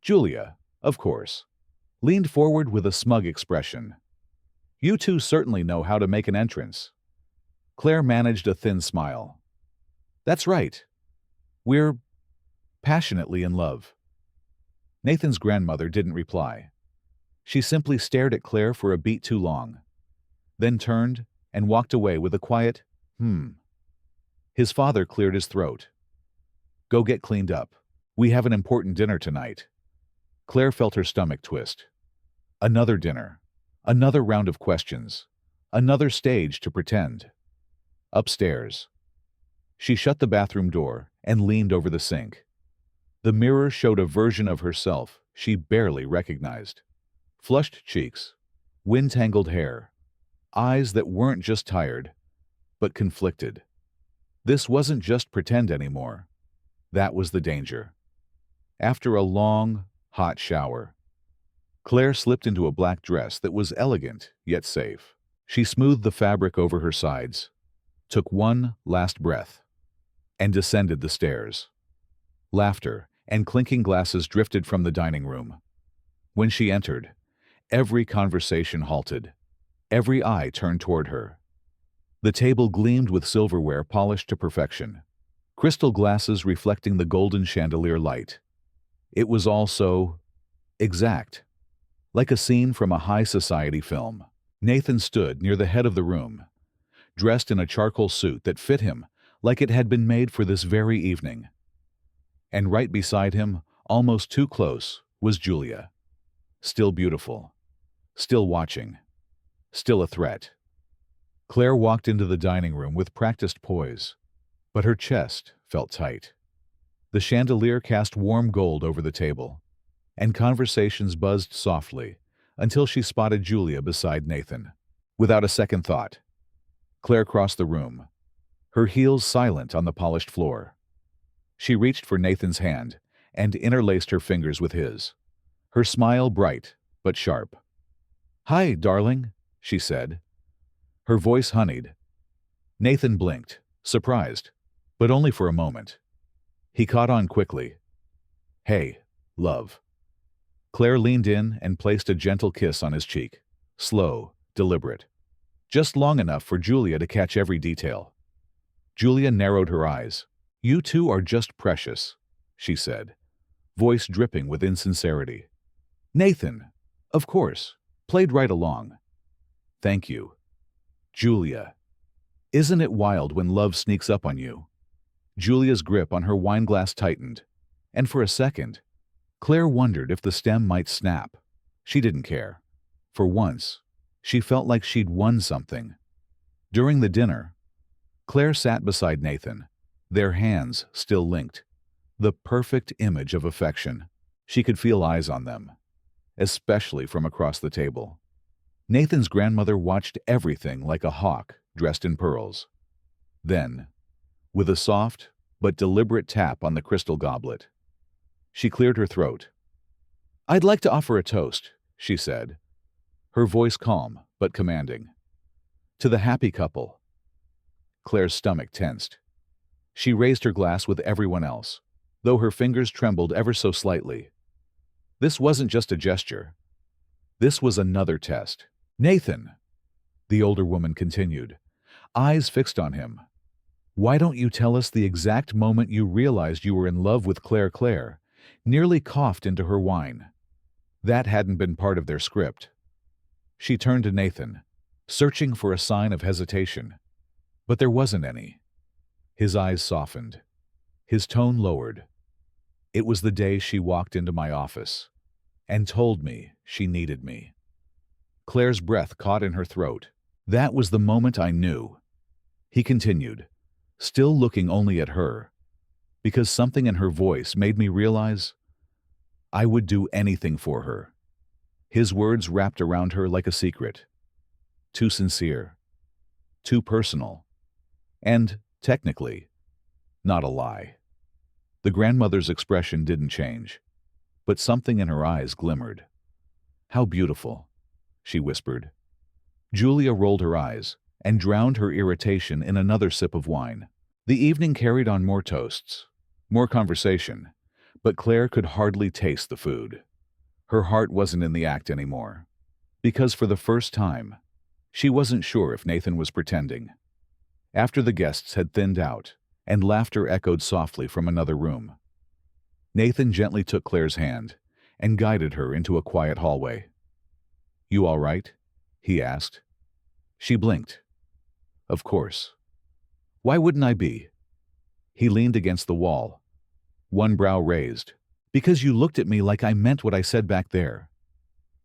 Julia, of course, leaned forward with a smug expression. "You two certainly know how to make an entrance." Claire managed a thin smile. "That's right. We're passionately in love." Nathan's grandmother didn't reply. She simply stared at Claire for a beat too long, then turned and walked away with a quiet, His father cleared his throat. "Go get cleaned up. We have an important dinner tonight." Claire felt her stomach twist. Another dinner. Another round of questions. Another stage to pretend. Upstairs. She shut the bathroom door and leaned over the sink. The mirror showed a version of herself she barely recognized. Flushed cheeks, wind-tangled hair, eyes that weren't just tired, but conflicted. This wasn't just pretend anymore. That was the danger. After a long, hot shower, Claire slipped into a black dress that was elegant yet safe. She smoothed the fabric over her sides, took one last breath, and descended the stairs. Laughter and clinking glasses drifted from the dining room. When she entered, every conversation halted. Every eye turned toward her. The table gleamed with silverware polished to perfection, crystal glasses reflecting the golden chandelier light. It was all so exact, like a scene from a high society film. Nathan stood near the head of the room, dressed in a charcoal suit that fit him like it had been made for this very evening. And right beside him, almost too close, was Julia. Still beautiful. Still watching. Still a threat. Claire walked into the dining room with practiced poise, but her chest felt tight. The chandelier cast warm gold over the table, and conversations buzzed softly until she spotted Julia beside Nathan. Without a second thought, Claire crossed the room, her heels silent on the polished floor. She reached for Nathan's hand and interlaced her fingers with his, her smile bright but sharp. "Hi, darling," she said, her voice honeyed. Nathan blinked, surprised, but only for a moment. He caught on quickly. "Hey, love." Claire leaned in and placed a gentle kiss on his cheek, slow, deliberate, just long enough for Julia to catch every detail. Julia narrowed her eyes. "You two are just precious," she said, voice dripping with insincerity. Nathan, of course, played right along. "Thank you." Julia. "Isn't it wild when love sneaks up on you?" Julia's grip on her wineglass tightened, and for a second, Claire wondered if the stem might snap. She didn't care. For once, she felt like she'd won something. During the dinner, Claire sat beside Nathan, their hands still linked, the perfect image of affection. She could feel eyes on them, especially from across the table. Nathan's grandmother watched everything like a hawk dressed in pearls. Then, with a soft but deliberate tap on the crystal goblet, she cleared her throat. "I'd like to offer a toast," she said, her voice calm but commanding. "To the happy couple." Claire's stomach tensed. She raised her glass with everyone else, though her fingers trembled ever so slightly. This wasn't just a gesture. This was another test. "Nathan," the older woman continued, eyes fixed on him, "why don't you tell us the exact moment you realized you were in love with Claire nearly coughed into her wine. That hadn't been part of their script." She turned to Nathan, searching for a sign of hesitation, but there wasn't any. His eyes softened. His tone lowered. "It was the day she walked into my office and told me she needed me." Claire's breath caught in her throat. "That was the moment I knew." He continued, still looking only at her, because something in her voice made me realize I would do anything for her. His words wrapped around her like a secret. Too sincere. Too personal. And, technically, not a lie. The grandmother's expression didn't change, but something in her eyes glimmered. "How beautiful," she whispered. Julia rolled her eyes and drowned her irritation in another sip of wine. The evening carried on more toasts, more conversation, but Claire could hardly taste the food. Her heart wasn't in the act anymore, because for the first time, she wasn't sure if Nathan was pretending. After the guests had thinned out and laughter echoed softly from another room, Nathan gently took Claire's hand and guided her into a quiet hallway. "You all right?" he asked. She blinked. "Of course. Why wouldn't I be?" He leaned against the wall, one brow raised. "Because you looked at me like I meant what I said back there."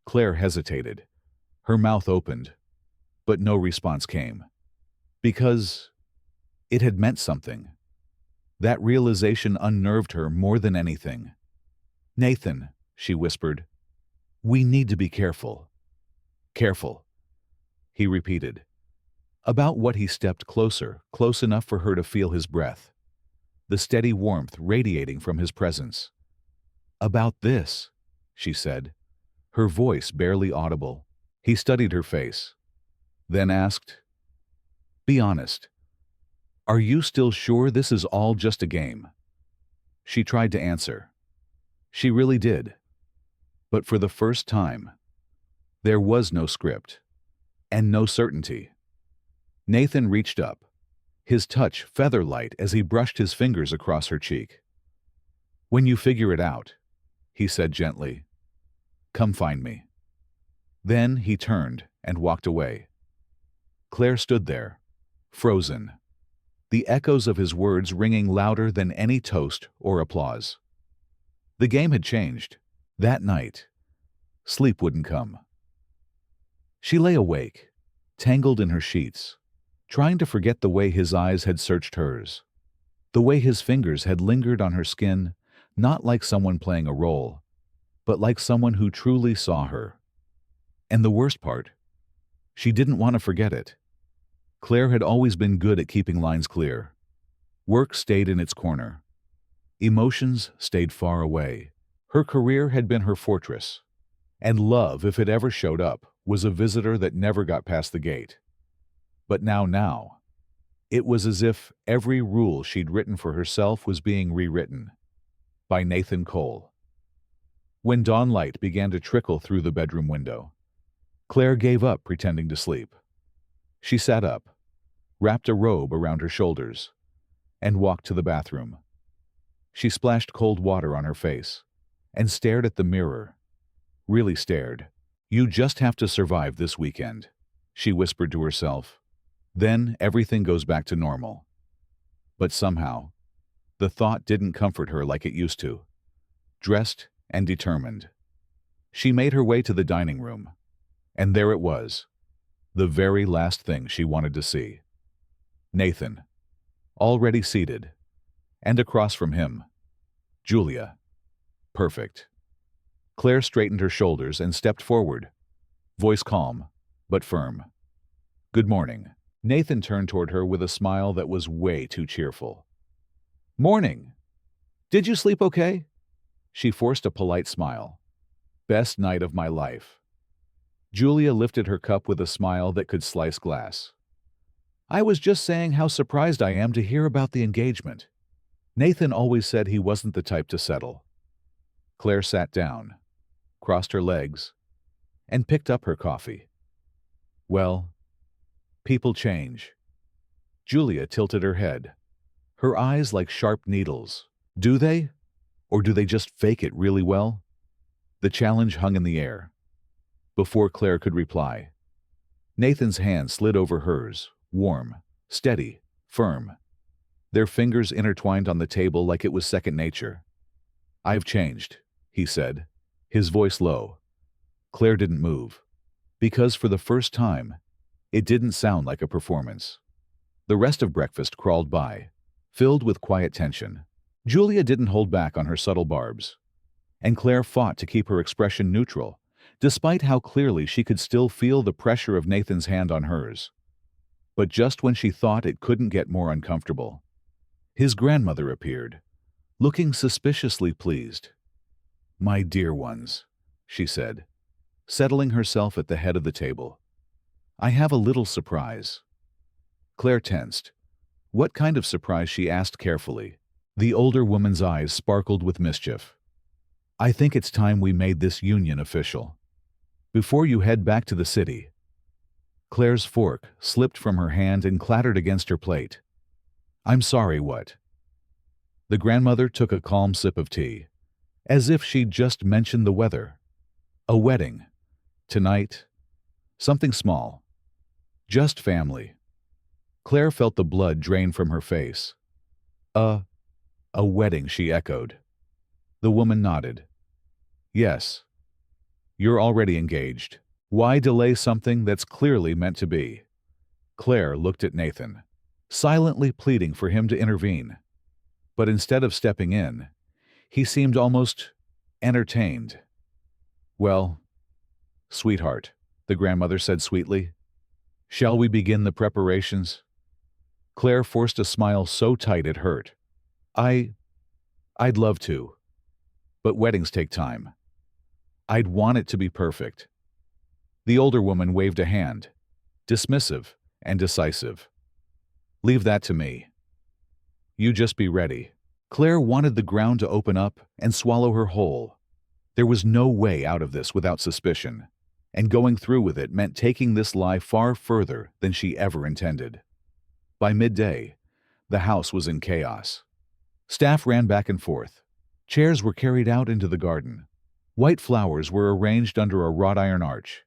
Claire hesitated. Her mouth opened, but no response came. Because it had meant something. That realization unnerved her more than anything. "Nathan," she whispered, "we need to be careful." "Careful," he repeated. About what he stepped closer, close enough for her to feel his breath, the steady warmth radiating from his presence. "About this," she said, her voice barely audible. He studied her face, then asked, "Be honest. Are you still sure this is all just a game?" She tried to answer. She really did. But for the first time, there was no script, and no certainty. Nathan reached up, his touch feather-light as he brushed his fingers across her cheek. "When you figure it out," he said gently, "come find me." Then he turned and walked away. Claire stood there, frozen. the echoes of his words ringing louder than any toast or applause. The game had changed. That night, sleep wouldn't come. She lay awake, tangled in her sheets, trying to forget the way his eyes had searched hers, the way his fingers had lingered on her skin, not like someone playing a role, but like someone who truly saw her. And the worst part, she didn't want to forget it. Claire had always been good at keeping lines clear. Work stayed in its corner. Emotions stayed far away. Her career had been her fortress. And love, if it ever showed up, was a visitor that never got past the gate. But now, it was as if every rule she'd written for herself was being rewritten. By Nathan Cole. When dawnlight began to trickle through the bedroom window, Claire gave up pretending to sleep. She sat up, wrapped a robe around her shoulders, and walked to the bathroom. She splashed cold water on her face and stared at the mirror. Really stared. "You just have to survive this weekend," she whispered to herself. "Then everything goes back to normal." But somehow, the thought didn't comfort her like it used to. Dressed and determined, she made her way to the dining room, and there it was, the very last thing she wanted to see. Nathan, already seated, and across from him, Julia. Perfect. Claire straightened her shoulders and stepped forward, voice calm, but firm. "Good morning." Nathan turned toward her with a smile that was way too cheerful. "Morning. Did you sleep okay?" She forced a polite smile. "Best night of my life." Julia lifted her cup with a smile that could slice glass. "I was just saying how surprised I am to hear about the engagement. Nathan always said he wasn't the type to settle." Claire sat down, crossed her legs, and picked up her coffee. "Well, people change." Julia tilted her head, her eyes like sharp needles. "Do they? Or do they just fake it really well?" The challenge hung in the air. Before Claire could reply, Nathan's hand slid over hers, warm, steady, firm. Their fingers intertwined on the table like it was second nature. "I've changed," he said, his voice low. Claire didn't move, because for the first time, it didn't sound like a performance. The rest of breakfast crawled by, filled with quiet tension. Julia didn't hold back on her subtle barbs, and Claire fought to keep her expression neutral, despite how clearly she could still feel the pressure of Nathan's hand on hers. But just when she thought it couldn't get more uncomfortable, his grandmother appeared, looking suspiciously pleased. "My dear ones," she said, settling herself at the head of the table. "I have a little surprise." Claire tensed. What kind of surprise, she asked carefully. The older woman's eyes sparkled with mischief. "I think it's time we made this union official. Before you head back to the city." Claire's fork slipped from her hand and clattered against her plate. "I'm sorry, what?" The grandmother took a calm sip of tea, as if she'd just mentioned the weather. "A wedding. Tonight. Something small. Just family." Claire felt the blood drain from her face. A wedding," she echoed. The woman nodded. "Yes. You're already engaged. Why delay something that's clearly meant to be?" Claire looked at Nathan, silently pleading for him to intervene. But instead of stepping in, he seemed almost entertained. "Well, sweetheart," the grandmother said sweetly, "shall we begin the preparations?" Claire forced a smile so tight it hurt. I'd love to. But weddings take time. I'd want it to be perfect." The older woman waved a hand, dismissive and decisive. "Leave that to me. You just be ready." Claire wanted the ground to open up and swallow her whole. There was no way out of this without suspicion, and going through with it meant taking this lie far further than she ever intended. By midday, the house was in chaos. Staff ran back and forth. Chairs were carried out into the garden. White flowers were arranged under a wrought iron arch.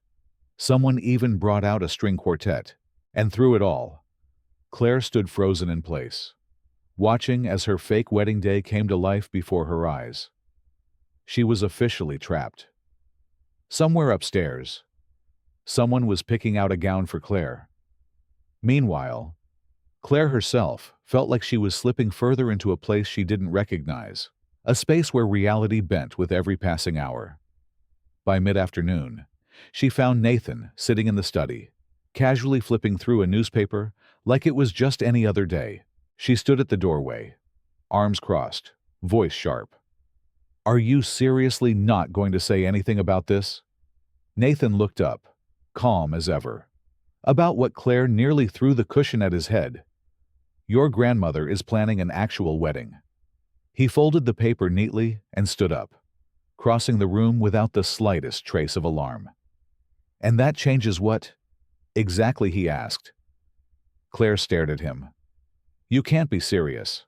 Someone even brought out a string quartet. And through it all, Claire stood frozen in place, watching as her fake wedding day came to life before her eyes. She was officially trapped. Somewhere upstairs, someone was picking out a gown for Claire. Meanwhile, Claire herself felt like she was slipping further into a place she didn't recognize, a space where reality bent with every passing hour. By mid-afternoon, she found Nathan sitting in the study, casually flipping through a newspaper like it was just any other day. She stood at the doorway, arms crossed, voice sharp. "Are you seriously not going to say anything about this?" Nathan looked up, calm as ever. "About what?" Claire nearly threw the cushion at his head. "Your grandmother is planning an actual wedding." He folded the paper neatly and stood up, crossing the room without the slightest trace of alarm. "And that changes what?" "Exactly?" he asked. Claire stared at him. "You can't be serious."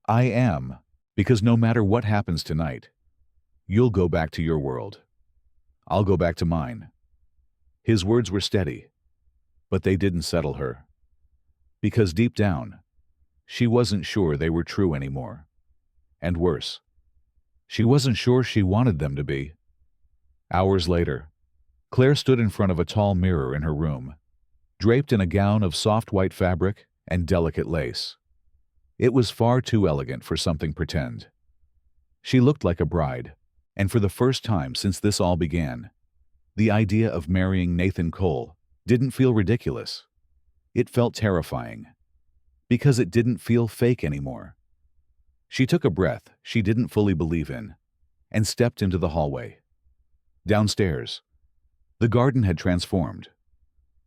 "I am, because no matter what happens tonight, you'll go back to your world. I'll go back to mine." His words were steady, but they didn't settle her. Because deep down, she wasn't sure they were true anymore. And worse, she wasn't sure she wanted them to be. Hours later, Claire stood in front of a tall mirror in her room, draped in a gown of soft white fabric and delicate lace. It was far too elegant for something pretend. She looked like a bride, and for the first time since this all began, the idea of marrying Nathan Cole didn't feel ridiculous. It felt terrifying, because it didn't feel fake anymore. She took a breath she didn't fully believe in, and stepped into the hallway. Downstairs, the garden had transformed.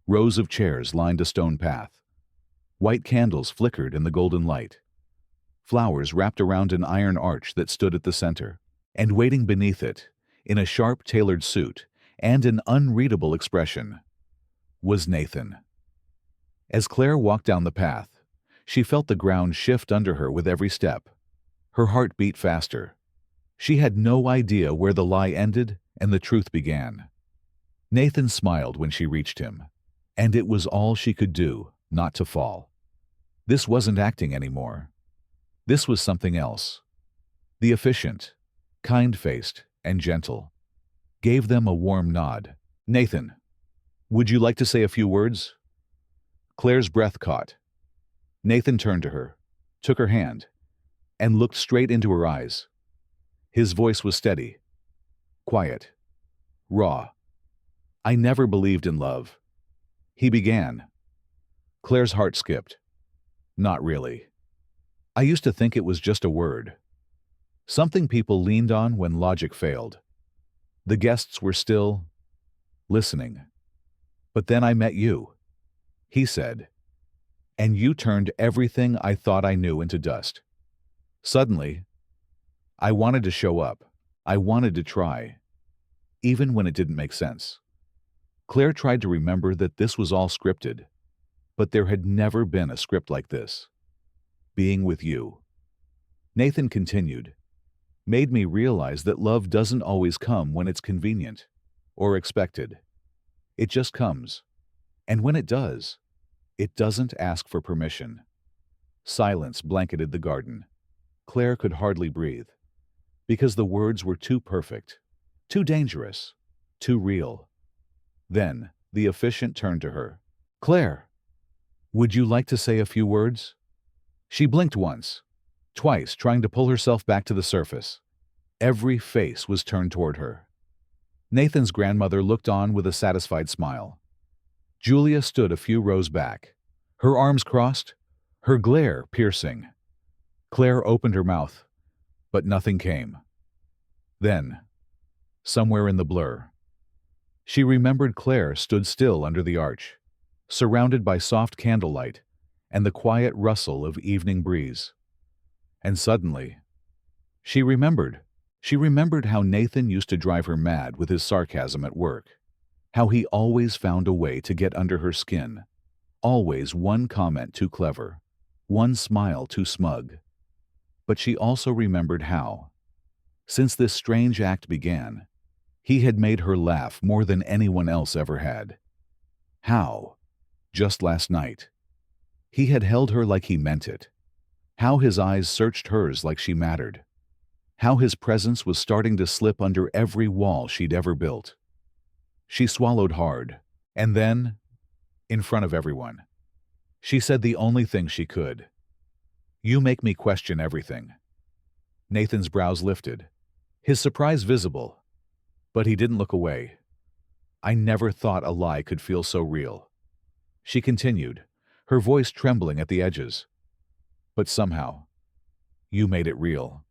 Rows of chairs lined a stone path. White candles flickered in the golden light. Flowers wrapped around an iron arch that stood at the center, and waiting beneath it, in a sharp tailored suit and an unreadable expression, was Nathan. As Claire walked down the path, she felt the ground shift under her with every step. Her heart beat faster. She had no idea where the lie ended and the truth began. Nathan smiled when she reached him, and it was all she could do not to fall. This wasn't acting anymore. This was something else. The efficient, kind-faced, and gentle gave them a warm nod. "Nathan, would you like to say a few words?" Claire's breath caught. Nathan turned to her, took her hand, and looked straight into her eyes. His voice was steady, quiet, raw. "I never believed in love," he began. Claire's heart skipped. "Not really. I used to think it was just a word. Something people leaned on when logic failed. The guests were still listening. But then I met you," he said, "and you turned everything I thought I knew into dust. Suddenly, I wanted to show up. I wanted to try, even when it didn't make sense." Claire tried to remember that this was all scripted, but there had never been a script like this. "Being with you," Nathan continued, "made me realize that love doesn't always come when it's convenient or expected. It just comes, and when it does, it doesn't ask for permission." Silence blanketed the garden. Claire could hardly breathe, because the words were too perfect, too dangerous, too real. Then, the officiant turned to her. "Claire, would you like to say a few words?" She blinked once, twice, trying to pull herself back to the surface. Every face was turned toward her. Nathan's grandmother looked on with a satisfied smile. Julia stood a few rows back, her arms crossed, her glare piercing. Claire opened her mouth, but nothing came. Then, somewhere in the blur, she remembered Claire stood still under the arch, surrounded by soft candlelight and the quiet rustle of evening breeze. And suddenly, she remembered. She remembered how Nathan used to drive her mad with his sarcasm at work, how he always found a way to get under her skin, always one comment too clever, one smile too smug. But she also remembered how, since this strange act began, he had made her laugh more than anyone else ever had. How, just last night, He had held her like he meant it. How his eyes searched hers like she mattered. How his presence was starting to slip under every wall she'd ever built. She swallowed hard, and then, in front of everyone, she said the only thing she could. "You make me question everything." Nathan's brows lifted, his surprise visible, but he didn't look away. "I never thought a lie could feel so real." She continued, her voice trembling at the edges. "But somehow, you made it real."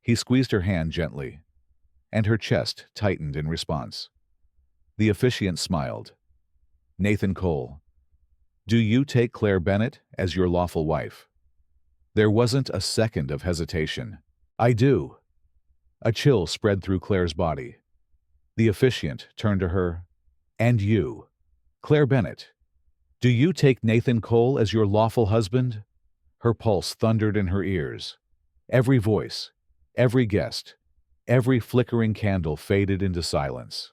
He squeezed her hand gently, and her chest tightened in response. The officiant smiled. "Nathan Cole, do you take Claire Bennett as your lawful wife?" There wasn't a second of hesitation. "I do." A chill spread through Claire's body. The officiant turned to her. "And you, Claire Bennett, do you take Nathan Cole as your lawful husband?" Her pulse thundered in her ears. Every voice, every guest, every flickering candle faded into silence.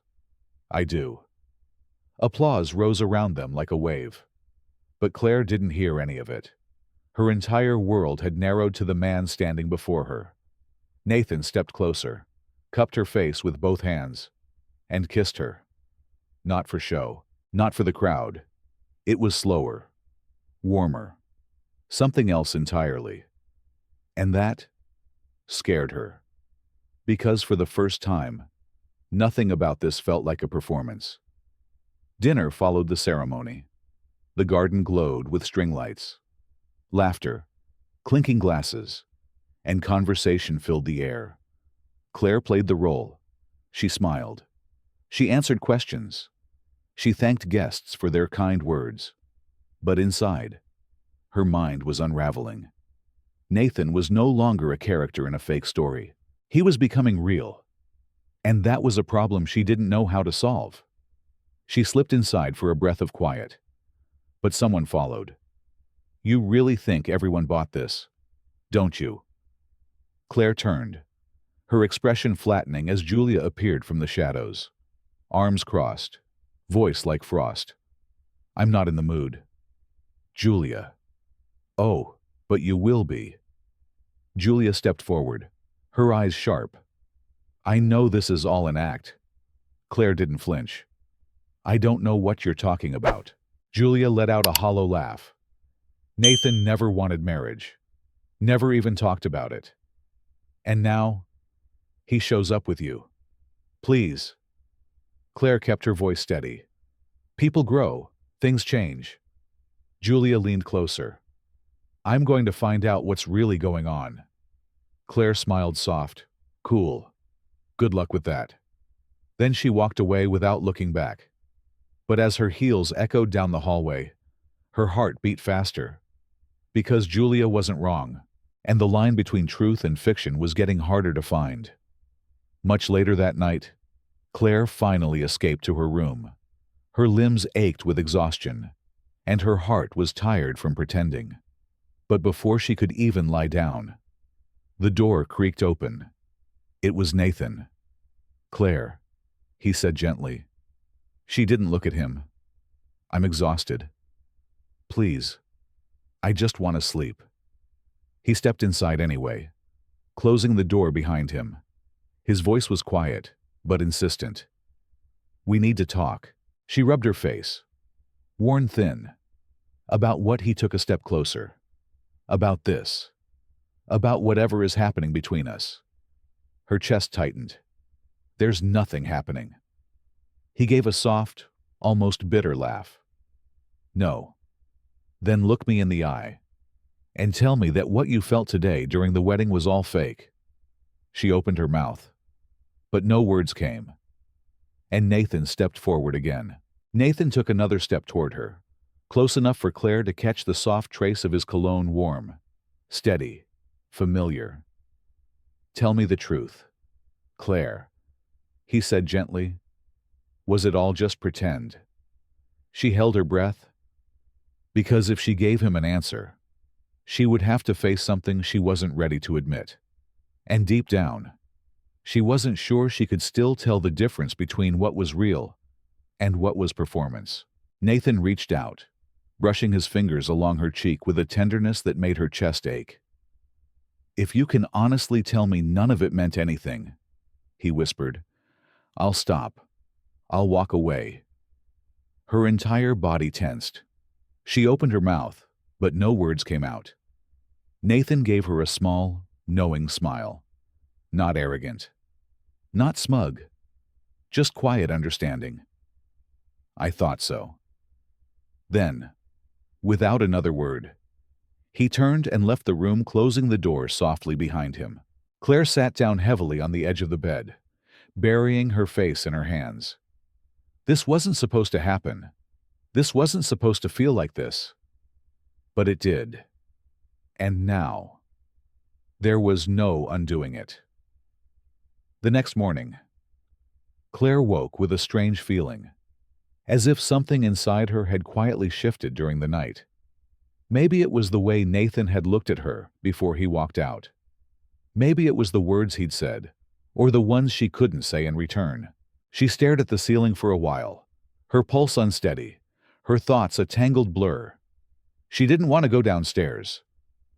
"I do." Applause rose around them like a wave. But Claire didn't hear any of it. Her entire world had narrowed to the man standing before her. Nathan stepped closer, cupped her face with both hands, and kissed her. Not for show, not for the crowd. It was slower, warmer, something else entirely. And that scared her. Because for the first time, nothing about this felt like a performance. Dinner followed the ceremony. The garden glowed with string lights. Laughter, clinking glasses, and conversation filled the air. Claire played the role. She smiled. She answered questions. She thanked guests for their kind words. But inside, her mind was unraveling. Nathan was no longer a character in a fake story. He was becoming real. And that was a problem she didn't know how to solve. She slipped inside for a breath of quiet. But someone followed. "You really think everyone bought this, don't you?" Claire turned, her expression flattening as Julia appeared from the shadows. Arms crossed, voice like frost. "I'm not in the mood." "Julia." "Oh, but you will be." Julia stepped forward, her eyes sharp. "I know this is all an act." Claire didn't flinch. "I don't know what you're talking about." Julia let out a hollow laugh. "Nathan never wanted marriage. Never even talked about it. And now, he shows up with you. Please." Claire kept her voice steady. "People grow. Things change." Julia leaned closer. "I'm going to find out what's really going on." Claire smiled soft. "Cool. Good luck with that." Then she walked away without looking back. But as her heels echoed down the hallway, her heart beat faster. Because Julia wasn't wrong, and the line between truth and fiction was getting harder to find. Much later that night, Claire finally escaped to her room. Her limbs ached with exhaustion, and her heart was tired from pretending. But before she could even lie down, the door creaked open. It was Nathan. "Claire," he said gently. She didn't look at him. "I'm exhausted. Please, I just want to sleep." He stepped inside anyway, closing the door behind him. His voice was quiet, but insistent. "We need to talk." She rubbed her face, worn thin. "About what?" He took a step closer. "About this. About whatever is happening between us." Her chest tightened. "There's nothing happening." He gave a soft, almost bitter laugh. "No." "Then look me in the eye and tell me that what you felt today during the wedding was all fake." She opened her mouth, but no words came. And Nathan stepped forward again. Nathan took another step toward her, close enough for Claire to catch the soft trace of his cologne, warm, steady, familiar. "Tell me the truth, Claire," he said gently. "Was it all just pretend?" She held her breath, because if she gave him an answer, she would have to face something she wasn't ready to admit. And deep down, she wasn't sure she could still tell the difference between what was real and what was performance. Nathan reached out, brushing his fingers along her cheek with a tenderness that made her chest ache. "If you can honestly tell me none of it meant anything," he whispered, "I'll stop. I'll walk away." Her entire body tensed. She opened her mouth, but no words came out. Nathan gave her a small, knowing smile. Not arrogant. Not smug. Just quiet understanding. "I thought so." Then, without another word, he turned and left the room, closing the door softly behind him. Claire sat down heavily on the edge of the bed, burying her face in her hands. This wasn't supposed to happen. This wasn't supposed to feel like this. But it did. And now, there was no undoing it. The next morning, Claire woke with a strange feeling, as if something inside her had quietly shifted during the night. Maybe it was the way Nathan had looked at her before he walked out. Maybe it was the words he'd said, or the ones she couldn't say in return. She stared at the ceiling for a while, her pulse unsteady, her thoughts a tangled blur. She didn't want to go downstairs.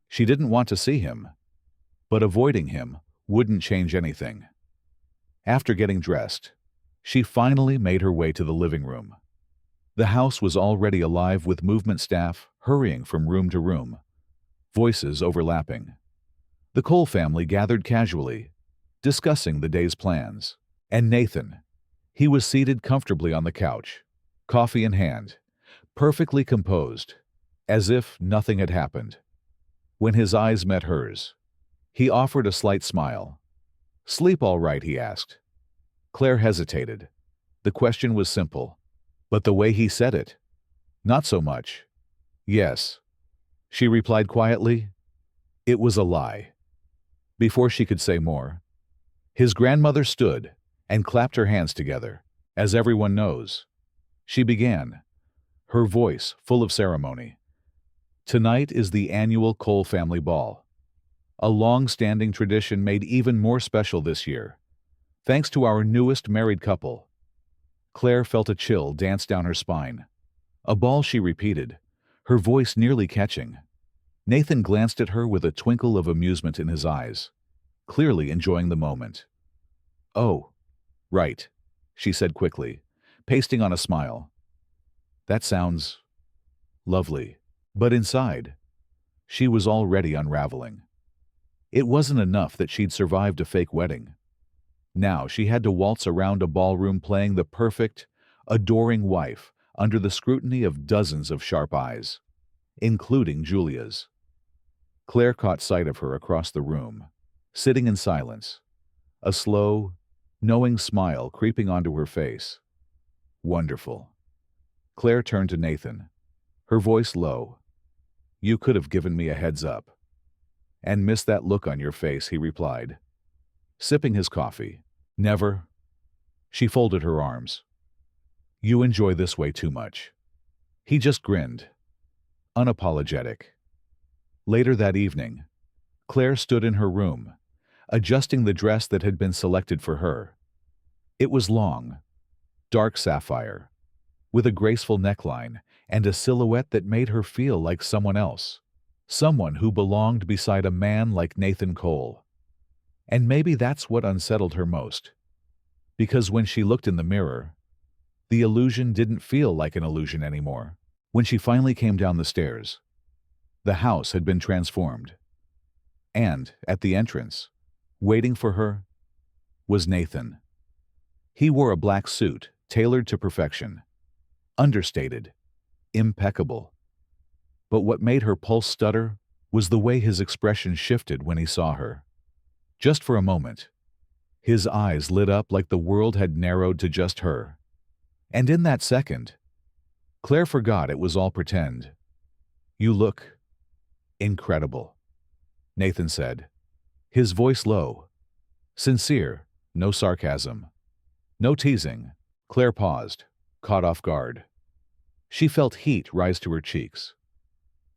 She didn't want to see him. But avoiding him wouldn't change anything. After getting dressed, she finally made her way to the living room. The house was already alive with movement staff hurrying from room to room, voices overlapping. The Cole family gathered casually, discussing the day's plans. And Nathan, he was seated comfortably on the couch, coffee in hand, perfectly composed, as if nothing had happened. When his eyes met hers, he offered a slight smile. "Sleep all right?" he asked. Claire hesitated. The question was simple, but the way he said it, not so much. "Yes," she replied quietly. It was a lie. Before she could say more, his grandmother stood and clapped her hands together. As everyone knows, she began, her voice full of ceremony. "Tonight is the annual Cole family ball. A long-standing tradition made even more special this year, thanks to our newest married couple." Claire felt a chill dance down her spine. "A ball," she repeated, her voice nearly catching. Nathan glanced at her with a twinkle of amusement in his eyes, clearly enjoying the moment. "Oh, right," she said quickly, pasting on a smile. "That sounds lovely." But inside, she was already unraveling. It wasn't enough that she'd survived a fake wedding. Now she had to waltz around a ballroom playing the perfect, adoring wife under the scrutiny of dozens of sharp eyes, including Julia's. Claire caught sight of her across the room, sitting in silence, a slow, knowing smile creeping onto her face. "Wonderful." Claire turned to Nathan, her voice low. "You could have given me a heads up." "And missed that look on your face," he replied, sipping his coffee. "Never." She folded her arms. "You enjoy this way too much." He just grinned, unapologetic. Later that evening, Claire stood in her room, adjusting the dress that had been selected for her. It was long, dark sapphire, with a graceful neckline and a silhouette that made her feel like someone else, someone who belonged beside a man like Nathan Cole. And maybe that's what unsettled her most, because when she looked in the mirror, the illusion didn't feel like an illusion anymore. When she finally came down the stairs, the house had been transformed. And at the entrance, waiting for her, was Nathan. He wore a black suit tailored to perfection, understated, impeccable. But what made her pulse stutter was the way his expression shifted when he saw her. Just for a moment, his eyes lit up like the world had narrowed to just her. And in that second, Claire forgot it was all pretend. "You look incredible," Nathan said, his voice low, sincere, no sarcasm, no teasing. Claire paused, caught off guard. She felt heat rise to her cheeks.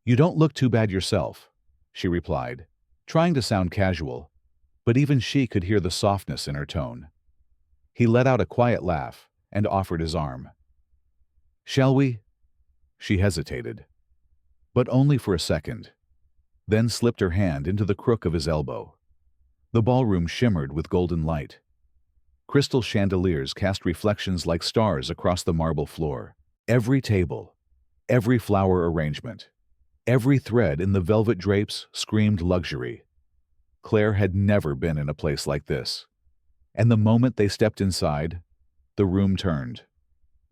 "You don't look too bad yourself," she replied, trying to sound casual, but even she could hear the softness in her tone. He let out a quiet laugh and offered his arm. "Shall we?" She hesitated. but only for a second, then slipped her hand into the crook of his elbow. The ballroom shimmered with golden light. Crystal chandeliers cast reflections like stars across the marble floor. Every table, every flower arrangement, every thread in the velvet drapes screamed luxury. Claire had never been in a place like this. And the moment they stepped inside, the room turned.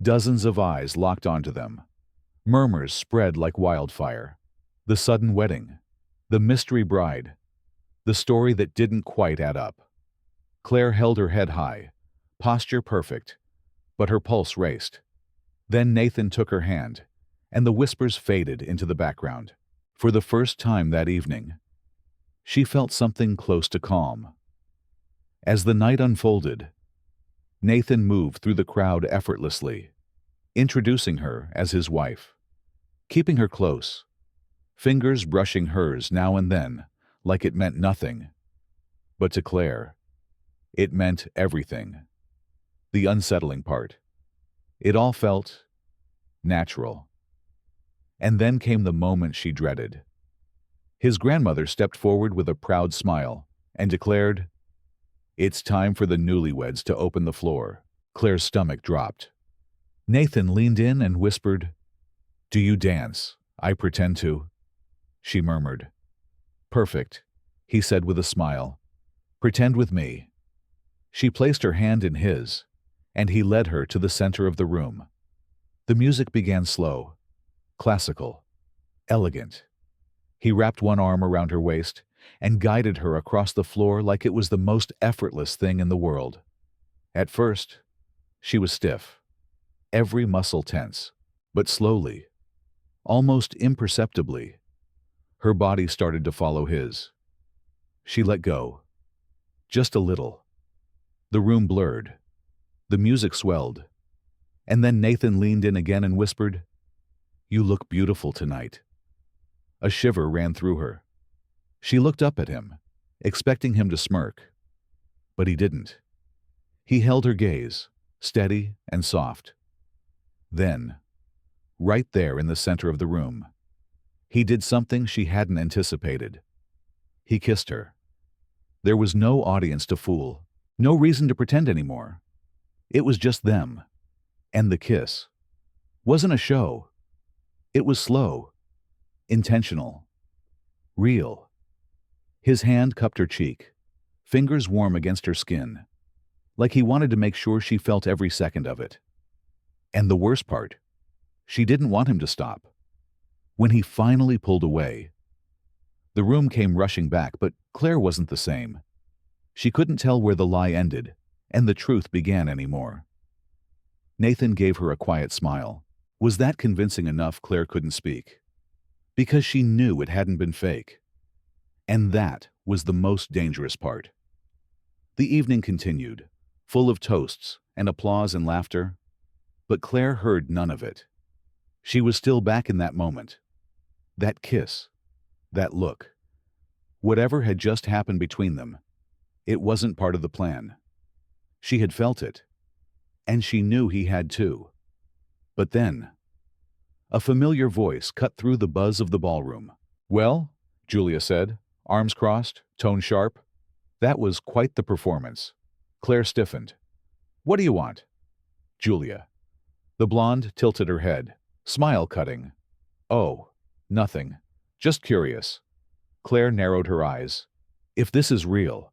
Dozens of eyes locked onto them. Murmurs spread like wildfire. The sudden wedding. The mystery bride. The story that didn't quite add up. Claire held her head high, posture perfect, but her pulse raced. Then Nathan took her hand, and the whispers faded into the background. For the first time that evening, she felt something close to calm. As the night unfolded, Nathan moved through the crowd effortlessly, introducing her as his wife, keeping her close, fingers brushing hers now and then, like it meant nothing. But to Claire, it meant everything. The unsettling part. It all felt natural. And then came the moment she dreaded. His grandmother stepped forward with a proud smile and declared, "It's time for the newlyweds to open the floor." Claire's stomach dropped. Nathan leaned in and whispered, "Do you dance? I pretend to." She murmured. "Perfect," he said with a smile. "Pretend with me." She placed her hand in his, and he led her to the center of the room. The music began slow, classical, elegant. He wrapped one arm around her waist and guided her across the floor like it was the most effortless thing in the world. At first, she was stiff, every muscle tense, but slowly, almost imperceptibly, her body started to follow his. She let go, just a little. The room blurred. The music swelled. And then Nathan leaned in again and whispered, "You look beautiful tonight." A shiver ran through her. She looked up at him, expecting him to smirk. But he didn't. He held her gaze, steady and soft. Then, right there in the center of the room, he did something she hadn't anticipated. He kissed her. There was no audience to fool, no reason to pretend anymore. It was just them. And the kiss wasn't a show. It was slow, intentional, real. His hand cupped her cheek, fingers warm against her skin, like he wanted to make sure she felt every second of it. And the worst part, she didn't want him to stop. When he finally pulled away, the room came rushing back, but Claire wasn't the same. She couldn't tell where the lie ended and the truth began anymore. Nathan gave her a quiet smile. Was that convincing enough? Claire couldn't speak. Because she knew it hadn't been fake. And that was the most dangerous part. The evening continued, full of toasts and applause and laughter, but Claire heard none of it. She was still back in that moment. That kiss, that look. Whatever had just happened between them, it wasn't part of the plan. She had felt it, and she knew he had too. But then, a familiar voice cut through the buzz of the ballroom. "Well," Julia said, arms crossed, tone sharp. That was quite the performance. Claire stiffened. "What do you want?" "Julia." The blonde tilted her head, smile cutting. "Oh, nothing. Just curious." Claire narrowed her eyes. "If this is real,"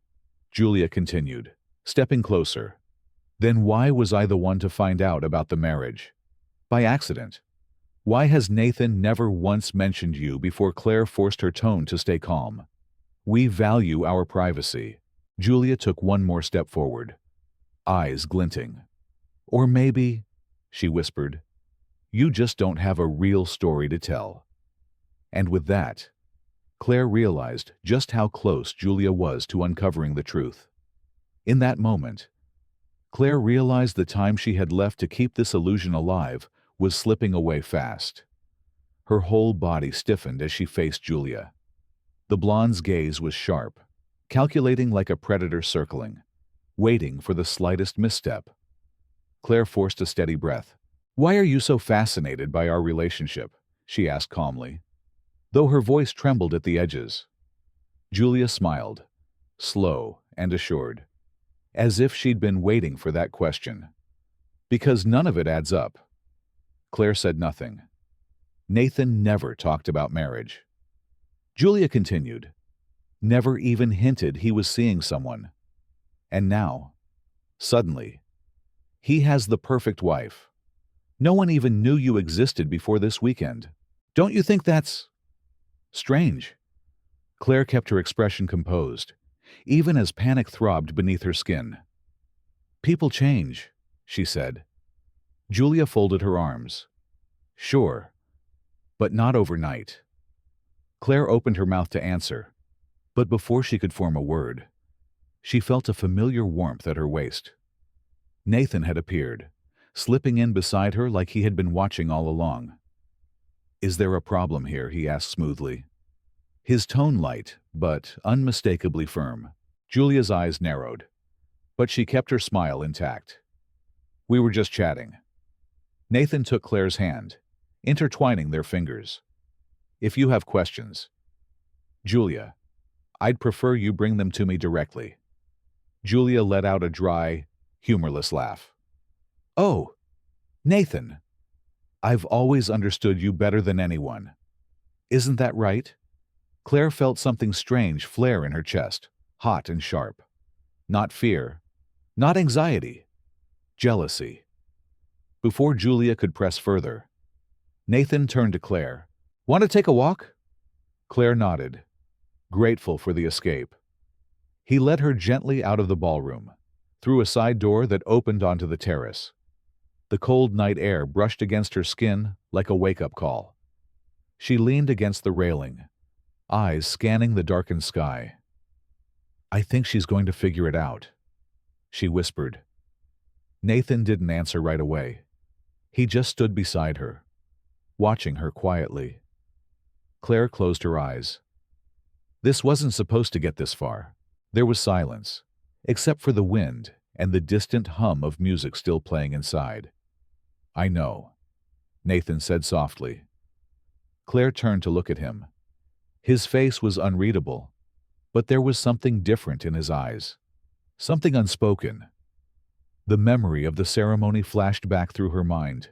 Julia continued, stepping closer, "then why was I the one to find out about the marriage? By accident. Why has Nathan never once mentioned you before?" Claire forced her tone to stay calm. "We value our privacy." Julia took one more step forward, eyes glinting. "Or maybe," she whispered, "you just don't have a real story to tell." And with that, Claire realized just how close Julia was to uncovering the truth. In that moment, Claire realized the time she had left to keep this illusion alive was slipping away fast. Her whole body stiffened as she faced Julia. The blonde's gaze was sharp, calculating like a predator circling, waiting for the slightest misstep. Claire forced a steady breath. "Why are you so fascinated by our relationship?" she asked calmly. though her voice trembled at the edges. Julia smiled, slow and assured, as if she'd been waiting for that question. Because none of it adds up. Claire said nothing. Nathan never talked about marriage. Julia continued, never even hinted he was seeing someone. And now, suddenly, he has the perfect wife. No one even knew you existed before this weekend. Don't you think that's strange? Claire kept her expression composed, even as panic throbbed beneath her skin. People change, she said. Julia folded her arms. Sure, but not overnight. Claire opened her mouth to answer, but before she could form a word, she felt a familiar warmth at her waist. Nathan had appeared, slipping in beside her like he had been watching all along. Is there a problem here? He asked smoothly. His tone light, but unmistakably firm. Julia's eyes narrowed, but she kept her smile intact. We were just chatting. Nathan took Claire's hand, intertwining their fingers. If you have questions, Julia, I'd prefer you bring them to me directly. Julia let out a dry, humorless laugh. Oh, Nathan, I've always understood you better than anyone. Isn't that right? Claire felt something strange flare in her chest, hot and sharp. Not fear, not anxiety, jealousy. Before Julia could press further, Nathan turned to Claire. Want to take a walk? Claire nodded, grateful for the escape. He led her gently out of the ballroom, through a side door that opened onto the terrace. The cold night air brushed against her skin like a wake-up call. She leaned against the railing, eyes scanning the darkened sky. I think she's going to figure it out, she whispered. Nathan didn't answer right away. He just stood beside her, watching her quietly. Claire closed her eyes. This wasn't supposed to get this far. There was silence, except for the wind and the distant hum of music still playing inside. I know, Nathan said softly. Claire turned to look at him. His face was unreadable, but there was something different in his eyes, something unspoken. The memory of the ceremony flashed back through her mind.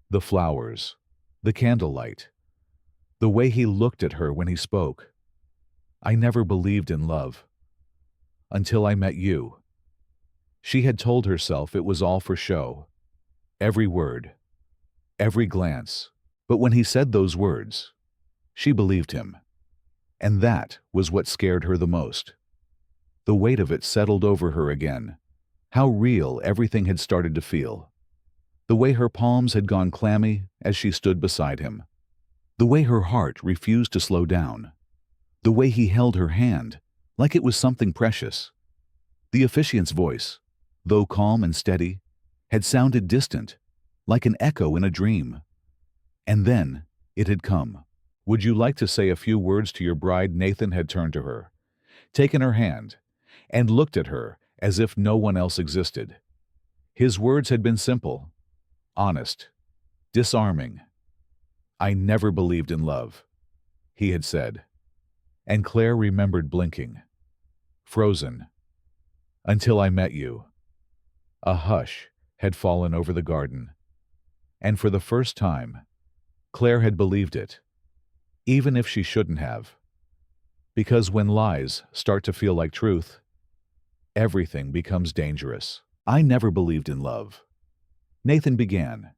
The flowers, the candlelight, the way he looked at her when he spoke. I never believed in love. Until I met you. She had told herself it was all for show. Every word, every glance. But when he said those words, she believed him. And that was what scared her the most. The weight of it settled over her again. How real everything had started to feel. The way her palms had gone clammy as she stood beside him. The way her heart refused to slow down. The way he held her hand, like it was something precious. The officiant's voice, though calm and steady, had sounded distant, like an echo in a dream. And then it had come. Would you like to say a few words to your bride? Nathan had turned to her, taken her hand, and looked at her as if no one else existed. His words had been simple, honest, disarming. I never believed in love, he had said. And Claire remembered blinking, frozen. Until I met you. A hush had fallen over the garden. And for the first time, Claire had believed it, even if she shouldn't have. Because when lies start to feel like truth, everything becomes dangerous. I never believed in love. Nathan began,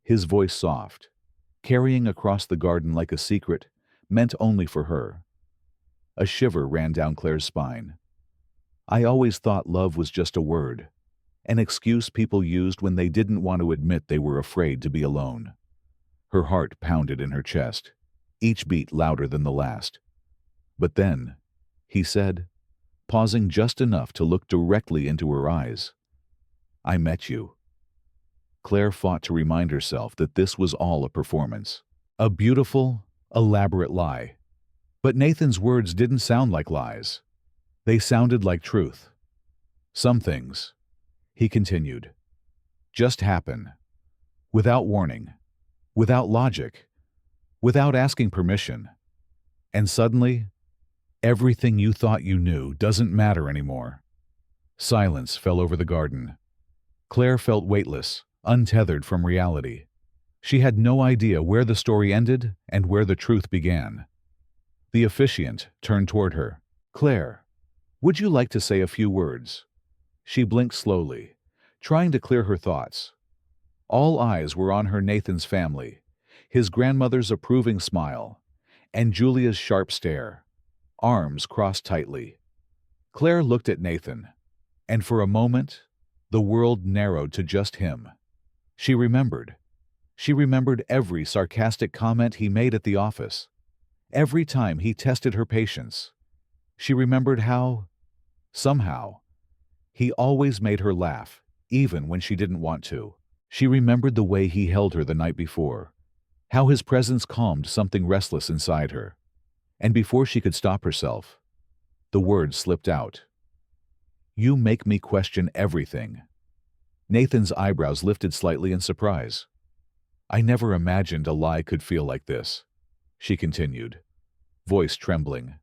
his voice soft, carrying across the garden like a secret meant only for her. A shiver ran down Claire's spine. I always thought love was just a word, an excuse people used when they didn't want to admit they were afraid to be alone. Her heart pounded in her chest, each beat louder than the last. But then, he said, pausing just enough to look directly into her eyes, I met you. Claire fought to remind herself that this was all a performance, a beautiful, elaborate lie. But Nathan's words didn't sound like lies. They sounded like truth. Some things, he continued, just happen, without warning, without logic, without asking permission. And suddenly, everything you thought you knew doesn't matter anymore. Silence fell over the garden. Claire felt weightless, untethered from reality. She had no idea where the story ended and where the truth began. The officiant turned toward her. "Claire, would you like to say a few words?" She blinked slowly, trying to clear her thoughts. All eyes were on her Nathan's family, his grandmother's approving smile, and Julia's sharp stare, arms crossed tightly. Claire looked at Nathan, and for a moment, the world narrowed to just him. She remembered. She remembered every sarcastic comment he made at the office, every time he tested her patience. She remembered how, somehow, he always made her laugh, even when she didn't want to. She remembered the way he held her the night before, how his presence calmed something restless inside her. And before she could stop herself, the words slipped out. "You make me question everything." Nathan's eyebrows lifted slightly in surprise. "I never imagined a lie could feel like this," she continued, voice trembling.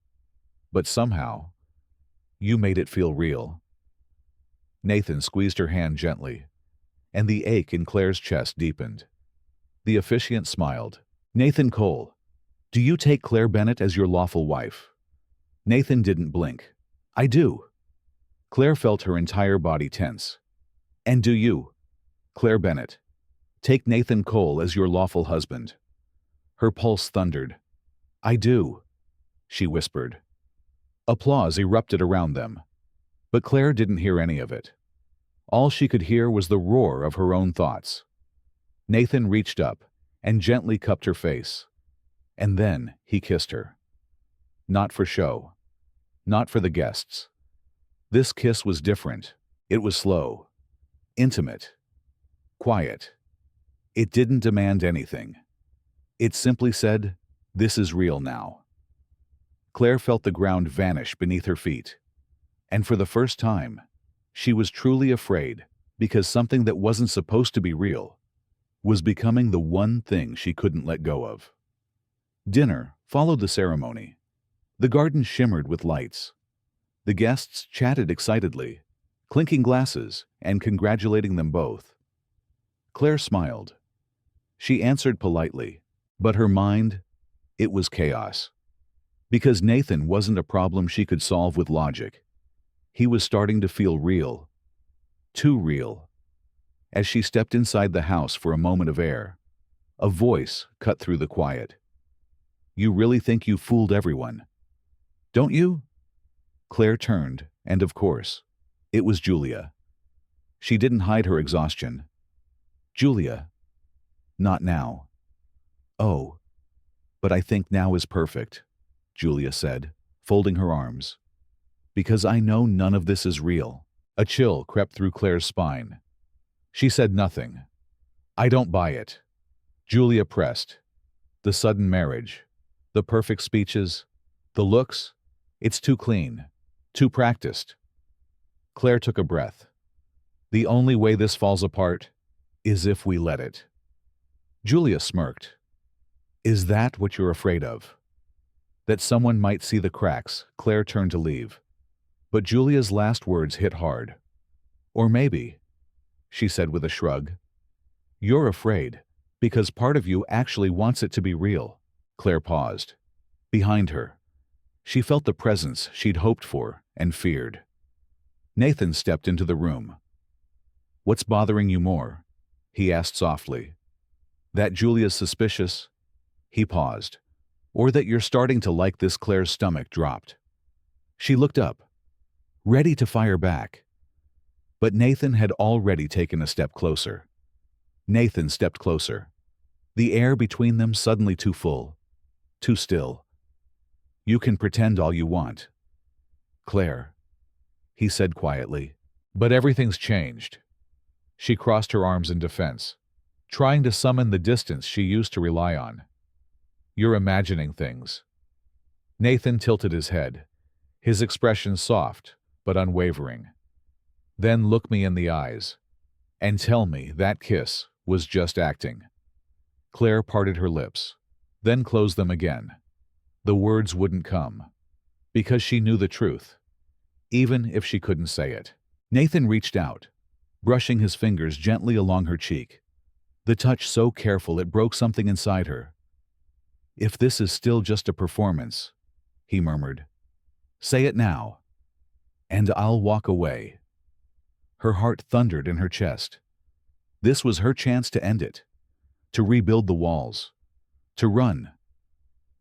"But somehow, you made it feel real." Nathan squeezed her hand gently, and the ache in Claire's chest deepened. The officiant smiled. "Nathan Cole, do you take Claire Bennett as your lawful wife?" Nathan didn't blink. "I do." Claire felt her entire body tense. "And do you, Claire Bennett, take Nathan Cole as your lawful husband?" Her pulse thundered. "I do," she whispered. Applause erupted around them, but Claire didn't hear any of it. All she could hear was the roar of her own thoughts. Nathan reached up and gently cupped her face, and then he kissed her. Not for show, not for the guests. This kiss was different. It was slow, intimate, quiet. It didn't demand anything. It simply said, "This is real now." Claire felt the ground vanish beneath her feet, and for the first time, she was truly afraid because something that wasn't supposed to be real was becoming the one thing she couldn't let go of. Dinner followed the ceremony. The garden shimmered with lights. The guests chatted excitedly, clinking glasses and congratulating them both. Claire smiled. She answered politely, but her mind, it was chaos. Because Nathan wasn't a problem she could solve with logic. He was starting to feel real. Too real. As she stepped inside the house for a moment of air, a voice cut through the quiet. "You really think you fooled everyone, don't you?" Claire turned, and of course, it was Julia. She didn't hide her exhaustion. "Julia, not now." "Oh, but I think now is perfect," Julia said, folding her arms. "Because I know none of this is real." A chill crept through Claire's spine. She said nothing. "I don't buy it." Julia pressed. "The sudden marriage, the perfect speeches, the looks, it's too clean, too practiced." Claire took a breath. "The only way this falls apart is if we let it." Julia smirked. "Is that what you're afraid of? That someone might see the cracks?" Claire turned to leave, but Julia's last words hit hard. "Or maybe," she said with a shrug, "you're afraid because part of you actually wants it to be real." Claire paused. Behind her, she felt the presence she'd hoped for and feared. Nathan stepped into the room. "What's bothering you more?" he asked softly. "That Julia's suspicious?" He paused. "Or that you're starting to like this?" Claire's stomach dropped. She looked up, ready to fire back. But Nathan had already taken a step closer. Nathan stepped closer. The air between them suddenly too full, too still. "You can pretend all you want, Claire," he said quietly. "But everything's changed." She crossed her arms in defense, trying to summon the distance she used to rely on. "You're imagining things." Nathan tilted his head, his expression soft but unwavering. "Then look me in the eyes and tell me that kiss was just acting." Claire parted her lips, then closed them again. The words wouldn't come, because she knew the truth, even if she couldn't say it. Nathan reached out, brushing his fingers gently along her cheek, the touch so careful it broke something inside her. "If this is still just a performance," he murmured, "say it now, and I'll walk away." Her heart thundered in her chest. This was her chance to end it, to rebuild the walls, to run.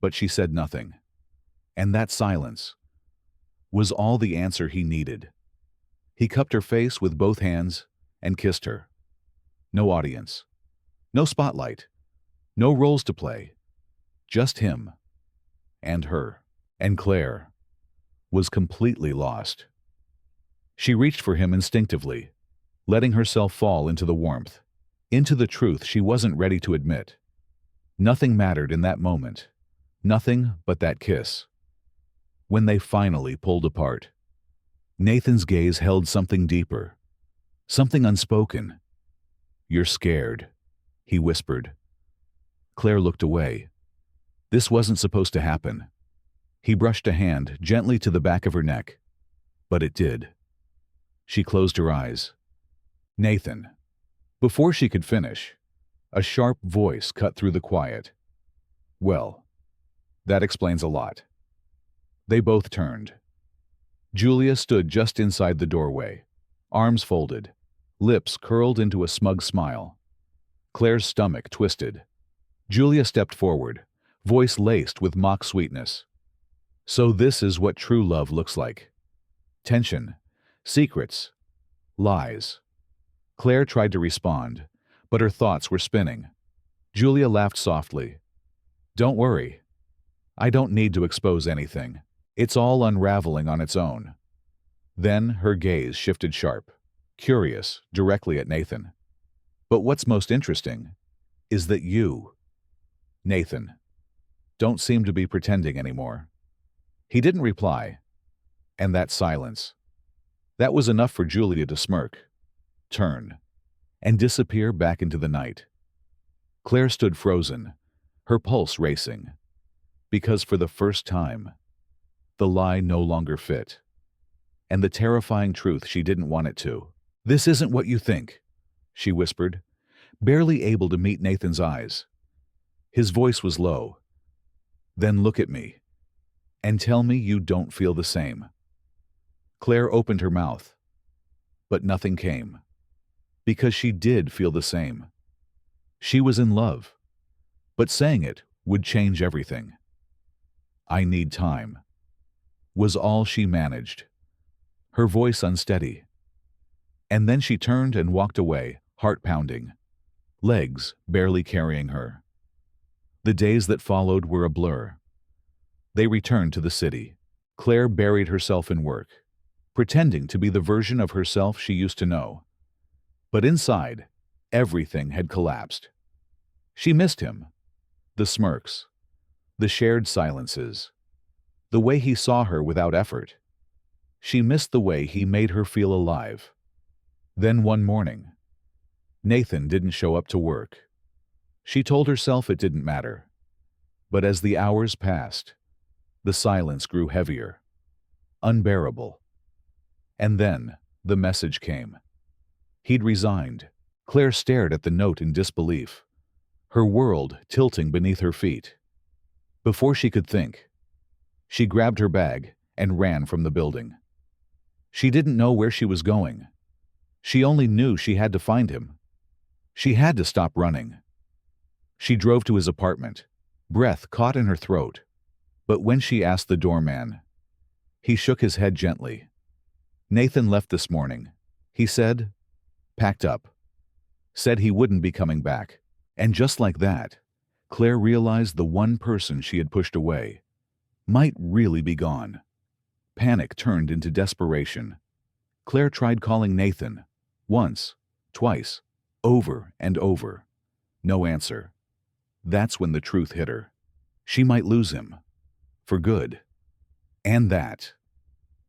But she said nothing, and that silence was all the answer he needed. He cupped her face with both hands and kissed her. No audience, no spotlight, no roles to play, just him and her. And Claire was completely lost. She reached for him instinctively, letting herself fall into the warmth, into the truth she wasn't ready to admit. Nothing mattered in that moment, nothing but that kiss. When they finally pulled apart, Nathan's gaze held something deeper, something unspoken. "You're scared," he whispered. Claire looked away. This wasn't supposed to happen. He brushed a hand gently to the back of her neck, but it did. She closed her eyes. "Nathan." Before she could finish, a sharp voice cut through the quiet. "Well, that explains a lot." They both turned. Julia stood just inside the doorway, arms folded, lips curled into a smug smile. Claire's stomach twisted. Julia stepped forward, voice laced with mock sweetness. "So this is what true love looks like. Tension, secrets, lies." Claire tried to respond, but her thoughts were spinning. Julia laughed softly. "Don't worry. I don't need to expose anything. It's all unraveling on its own." Then her gaze shifted sharp, curious, directly at Nathan. "But what's most interesting is that you, Nathan, don't seem to be pretending anymore." He didn't reply, and that silence, that was enough for Julia to smirk, turn, and disappear back into the night. Claire stood frozen, her pulse racing, because for the first time, the lie no longer fit, and the terrifying truth she didn't want it to. "This isn't what you think," she whispered, barely able to meet Nathan's eyes. His voice was low. "Then look at me, and tell me you don't feel the same." Claire opened her mouth, but nothing came, because she did feel the same. She was in love, but saying it would change everything. "I need time," was all she managed, her voice unsteady. And then she turned and walked away, heart pounding, legs barely carrying her. The days that followed were a blur. They returned to the city. Claire buried herself in work, pretending to be the version of herself she used to know. But inside, everything had collapsed. She missed him, the smirks, the shared silences, the way he saw her without effort. She missed the way he made her feel alive. Then one morning, Nathan didn't show up to work. She told herself it didn't matter. But as the hours passed, the silence grew heavier, unbearable. And then the message came. He'd resigned. Claire stared at the note in disbelief, her world tilting beneath her feet. Before she could think, she grabbed her bag and ran from the building. She didn't know where she was going. She only knew she had to find him. She had to stop running. She drove to his apartment, breath caught in her throat. But when she asked the doorman, he shook his head gently. "Nathan left this morning," he said, packed up, said he wouldn't be coming back. And just like that, Claire realized the one person she had pushed away might really be gone. Panic turned into desperation. Claire tried calling Nathan, once, twice, over and over. No answer. That's when the truth hit her. She might lose him, for good. And that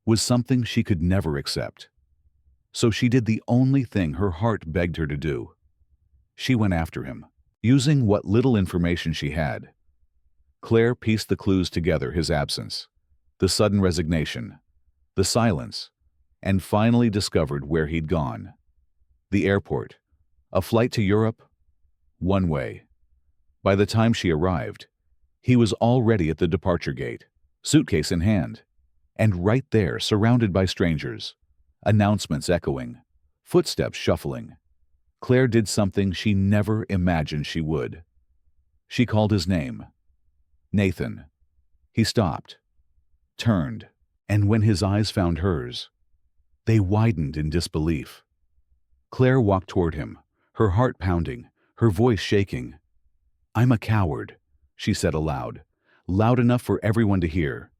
was something she could never accept. So she did the only thing her heart begged her to do. She went after him, using what little information she had. Claire pieced the clues together: his absence, the sudden resignation, the silence, and finally discovered where he'd gone. The airport. A flight to Europe? One way. By the time she arrived, he was already at the departure gate, suitcase in hand, and right there, surrounded by strangers, announcements echoing, footsteps shuffling. Claire did something she never imagined she would. She called his name. Nathan. He stopped, turned, and when his eyes found hers, they widened in disbelief. Claire walked toward him, her heart pounding, her voice shaking. "I'm a coward," she said aloud, loud enough for everyone to hear.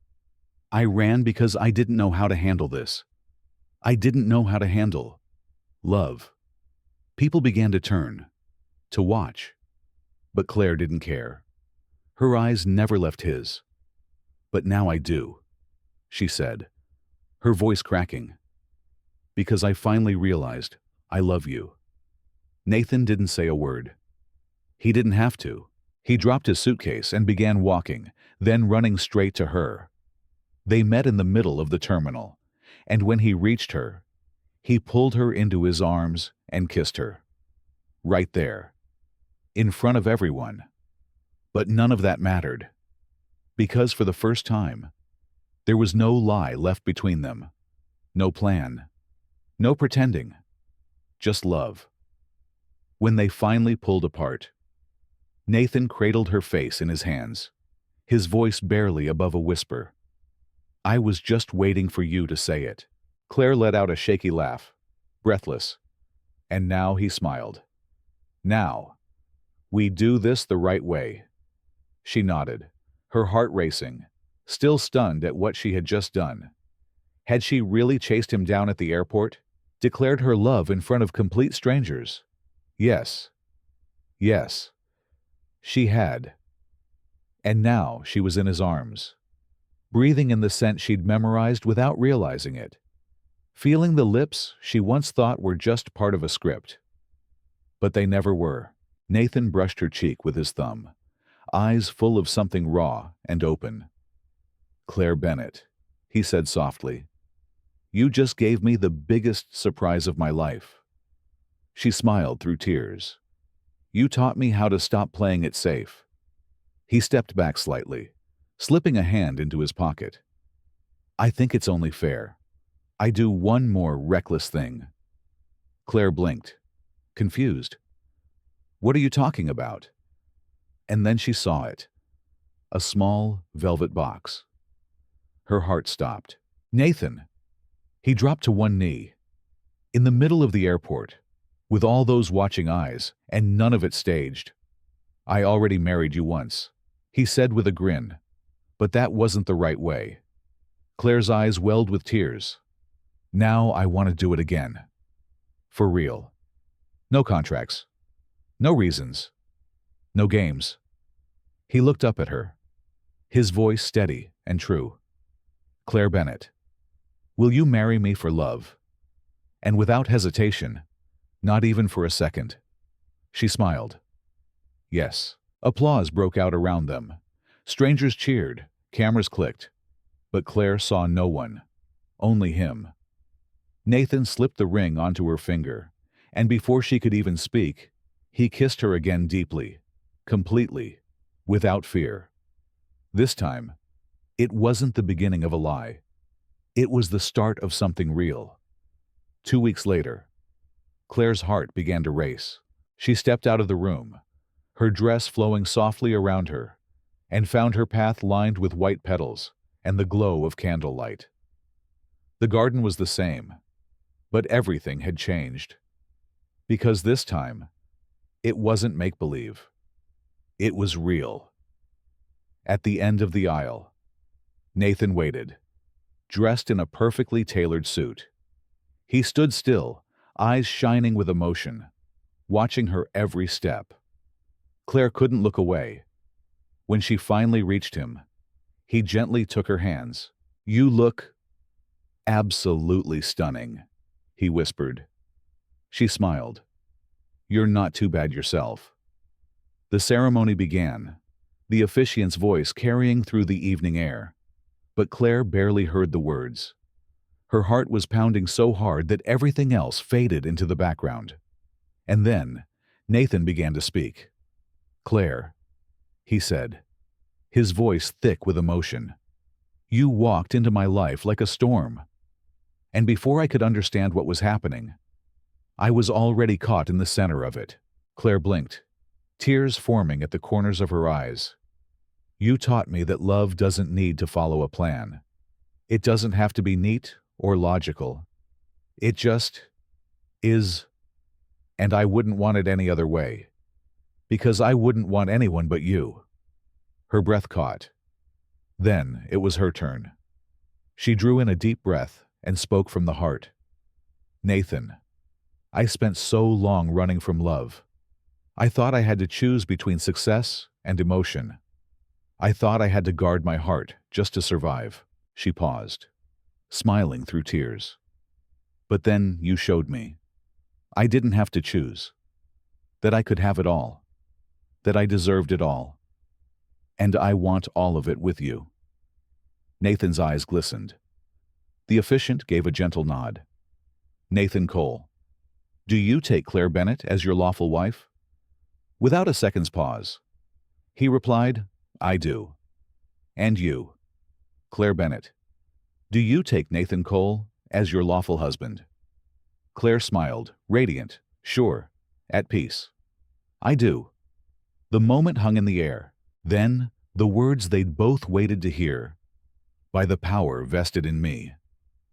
"I ran because I didn't know how to handle this. I didn't know how to handle love." People began to turn, to watch. But Claire didn't care. Her eyes never left his. "But now I do," she said, her voice cracking. "Because I finally realized I love you." Nathan didn't say a word. He didn't have to. He dropped his suitcase and began walking, then running straight to her. They met in the middle of the terminal, and when he reached her, he pulled her into his arms and kissed her. Right there, in front of everyone. But none of that mattered, because for the first time, there was no lie left between them, no plan, no pretending, just love. When they finally pulled apart, Nathan cradled her face in his hands, his voice barely above a whisper. "I was just waiting for you to say it." Claire let out a shaky laugh, breathless. And now he smiled. "Now, we do this the right way." She nodded, her heart racing, still stunned at what she had just done. Had she really chased him down at the airport? Declared her love in front of complete strangers? Yes. Yes. She had. And now she was in his arms, breathing in the scent she'd memorized without realizing it, feeling the lips she once thought were just part of a script. But they never were. Nathan brushed her cheek with his thumb, eyes full of something raw and open. "Claire Bennett," he said softly, "you just gave me the biggest surprise of my life." She smiled through tears. "You taught me how to stop playing it safe." He stepped back slightly, slipping a hand into his pocket. "I think it's only fair. I do one more reckless thing." Claire blinked, confused. "What are you talking about?" And then she saw it. A small velvet box. Her heart stopped. "Nathan!" He dropped to one knee. In the middle of the airport, with all those watching eyes, and none of it staged. "I already married you once," he said with a grin. "But that wasn't the right way." Claire's eyes welled with tears. "Now I want to do it again. For real. No contracts. No reasons. No games." He looked up at her, his voice steady and true. "Claire Bennett, will you marry me for love?" And without hesitation, not even for a second. She smiled. Yes. Applause broke out around them. Strangers cheered, cameras clicked. But Claire saw no one, only him. Nathan slipped the ring onto her finger, and before she could even speak, he kissed her again deeply, completely, without fear. This time, it wasn't the beginning of a lie. It was the start of something real. 2 weeks later, Claire's heart began to race. She stepped out of the room, her dress flowing softly around her, and found her path lined with white petals and the glow of candlelight. The garden was the same, but everything had changed. Because this time, it wasn't make-believe. It was real. At the end of the aisle, Nathan waited, dressed in a perfectly tailored suit. He stood still, eyes shining with emotion, watching her every step. Claire couldn't look away. When she finally reached him, he gently took her hands. "You look absolutely stunning," he whispered. She smiled. "You're not too bad yourself." The ceremony began. the officiant's voice carrying through the evening air. But Claire barely heard the words. Her heart was pounding so hard that everything else faded into the background. And then, Nathan began to speak. "Claire," he said, his voice thick with emotion, "you walked into my life like a storm. And before I could understand what was happening, I was already caught in the center of it." Claire blinked, tears forming at the corners of her eyes. "You taught me that love doesn't need to follow a plan. It doesn't have to be neat or logical. It just is, and I wouldn't want it any other way. Because I wouldn't want anyone but you." Her breath caught. Then it was her turn. She drew in a deep breath and spoke from the heart. "Nathan, I spent so long running from love. I thought I had to choose between success and emotion. I thought I had to guard my heart just to survive." She paused, smiling through tears. "But then you showed me. I didn't have to choose. That I could have it all. That I deserved it all. And I want all of it with you." Nathan's eyes glistened. The officiant gave a gentle nod. "Nathan Cole, do you take Claire Bennett as your lawful wife?" Without a second's pause, he replied, "I do." "And you, Claire Bennett, do you take Nathan Cole as your lawful husband?" Claire smiled, radiant, sure, at peace. "I do." The moment hung in the air. Then, the words they'd both waited to hear. "By the power vested in me,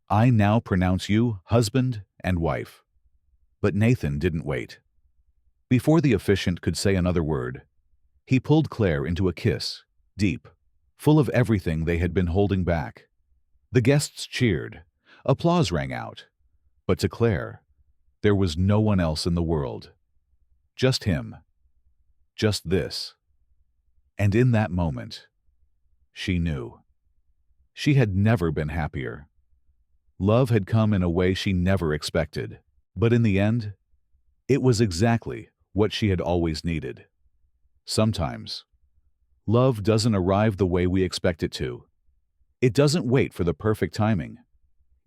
I now pronounce you husband and wife." But Nathan didn't wait. Before the officiant could say another word, he pulled Claire into a kiss, deep, full of everything they had been holding back. The guests cheered. Applause rang out. But to Claire, there was no one else in the world. Just him. Just this. And in that moment, she knew. She had never been happier. Love had come in a way she never expected. But in the end, it was exactly what she had always needed. Sometimes, love doesn't arrive the way we expect it to. It doesn't wait for the perfect timing.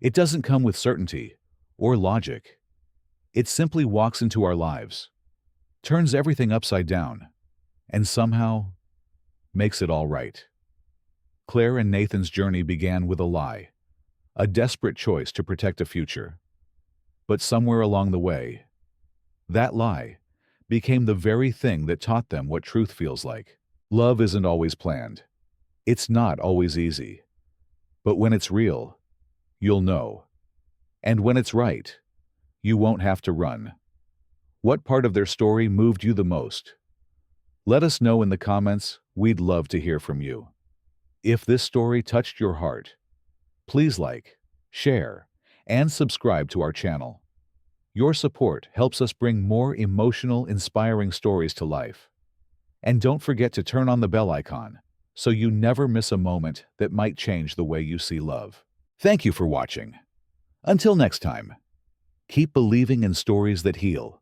It doesn't come with certainty or logic. It simply walks into our lives, turns everything upside down, and somehow makes it all right. Claire and Nathan's journey began with a lie, a desperate choice to protect a future. But somewhere along the way, that lie became the very thing that taught them what truth feels like. Love isn't always planned. It's not always easy. But when it's real, you'll know. And when it's right, you won't have to run. What part of their story moved you the most? Let us know in the comments. We'd love to hear from you. If this story touched your heart, please like, share, and subscribe to our channel. Your support helps us bring more emotional, inspiring stories to life. And don't forget to turn on the bell icon so you never miss a moment that might change the way you see love. Thank you for watching. Until next time, keep believing in stories that heal.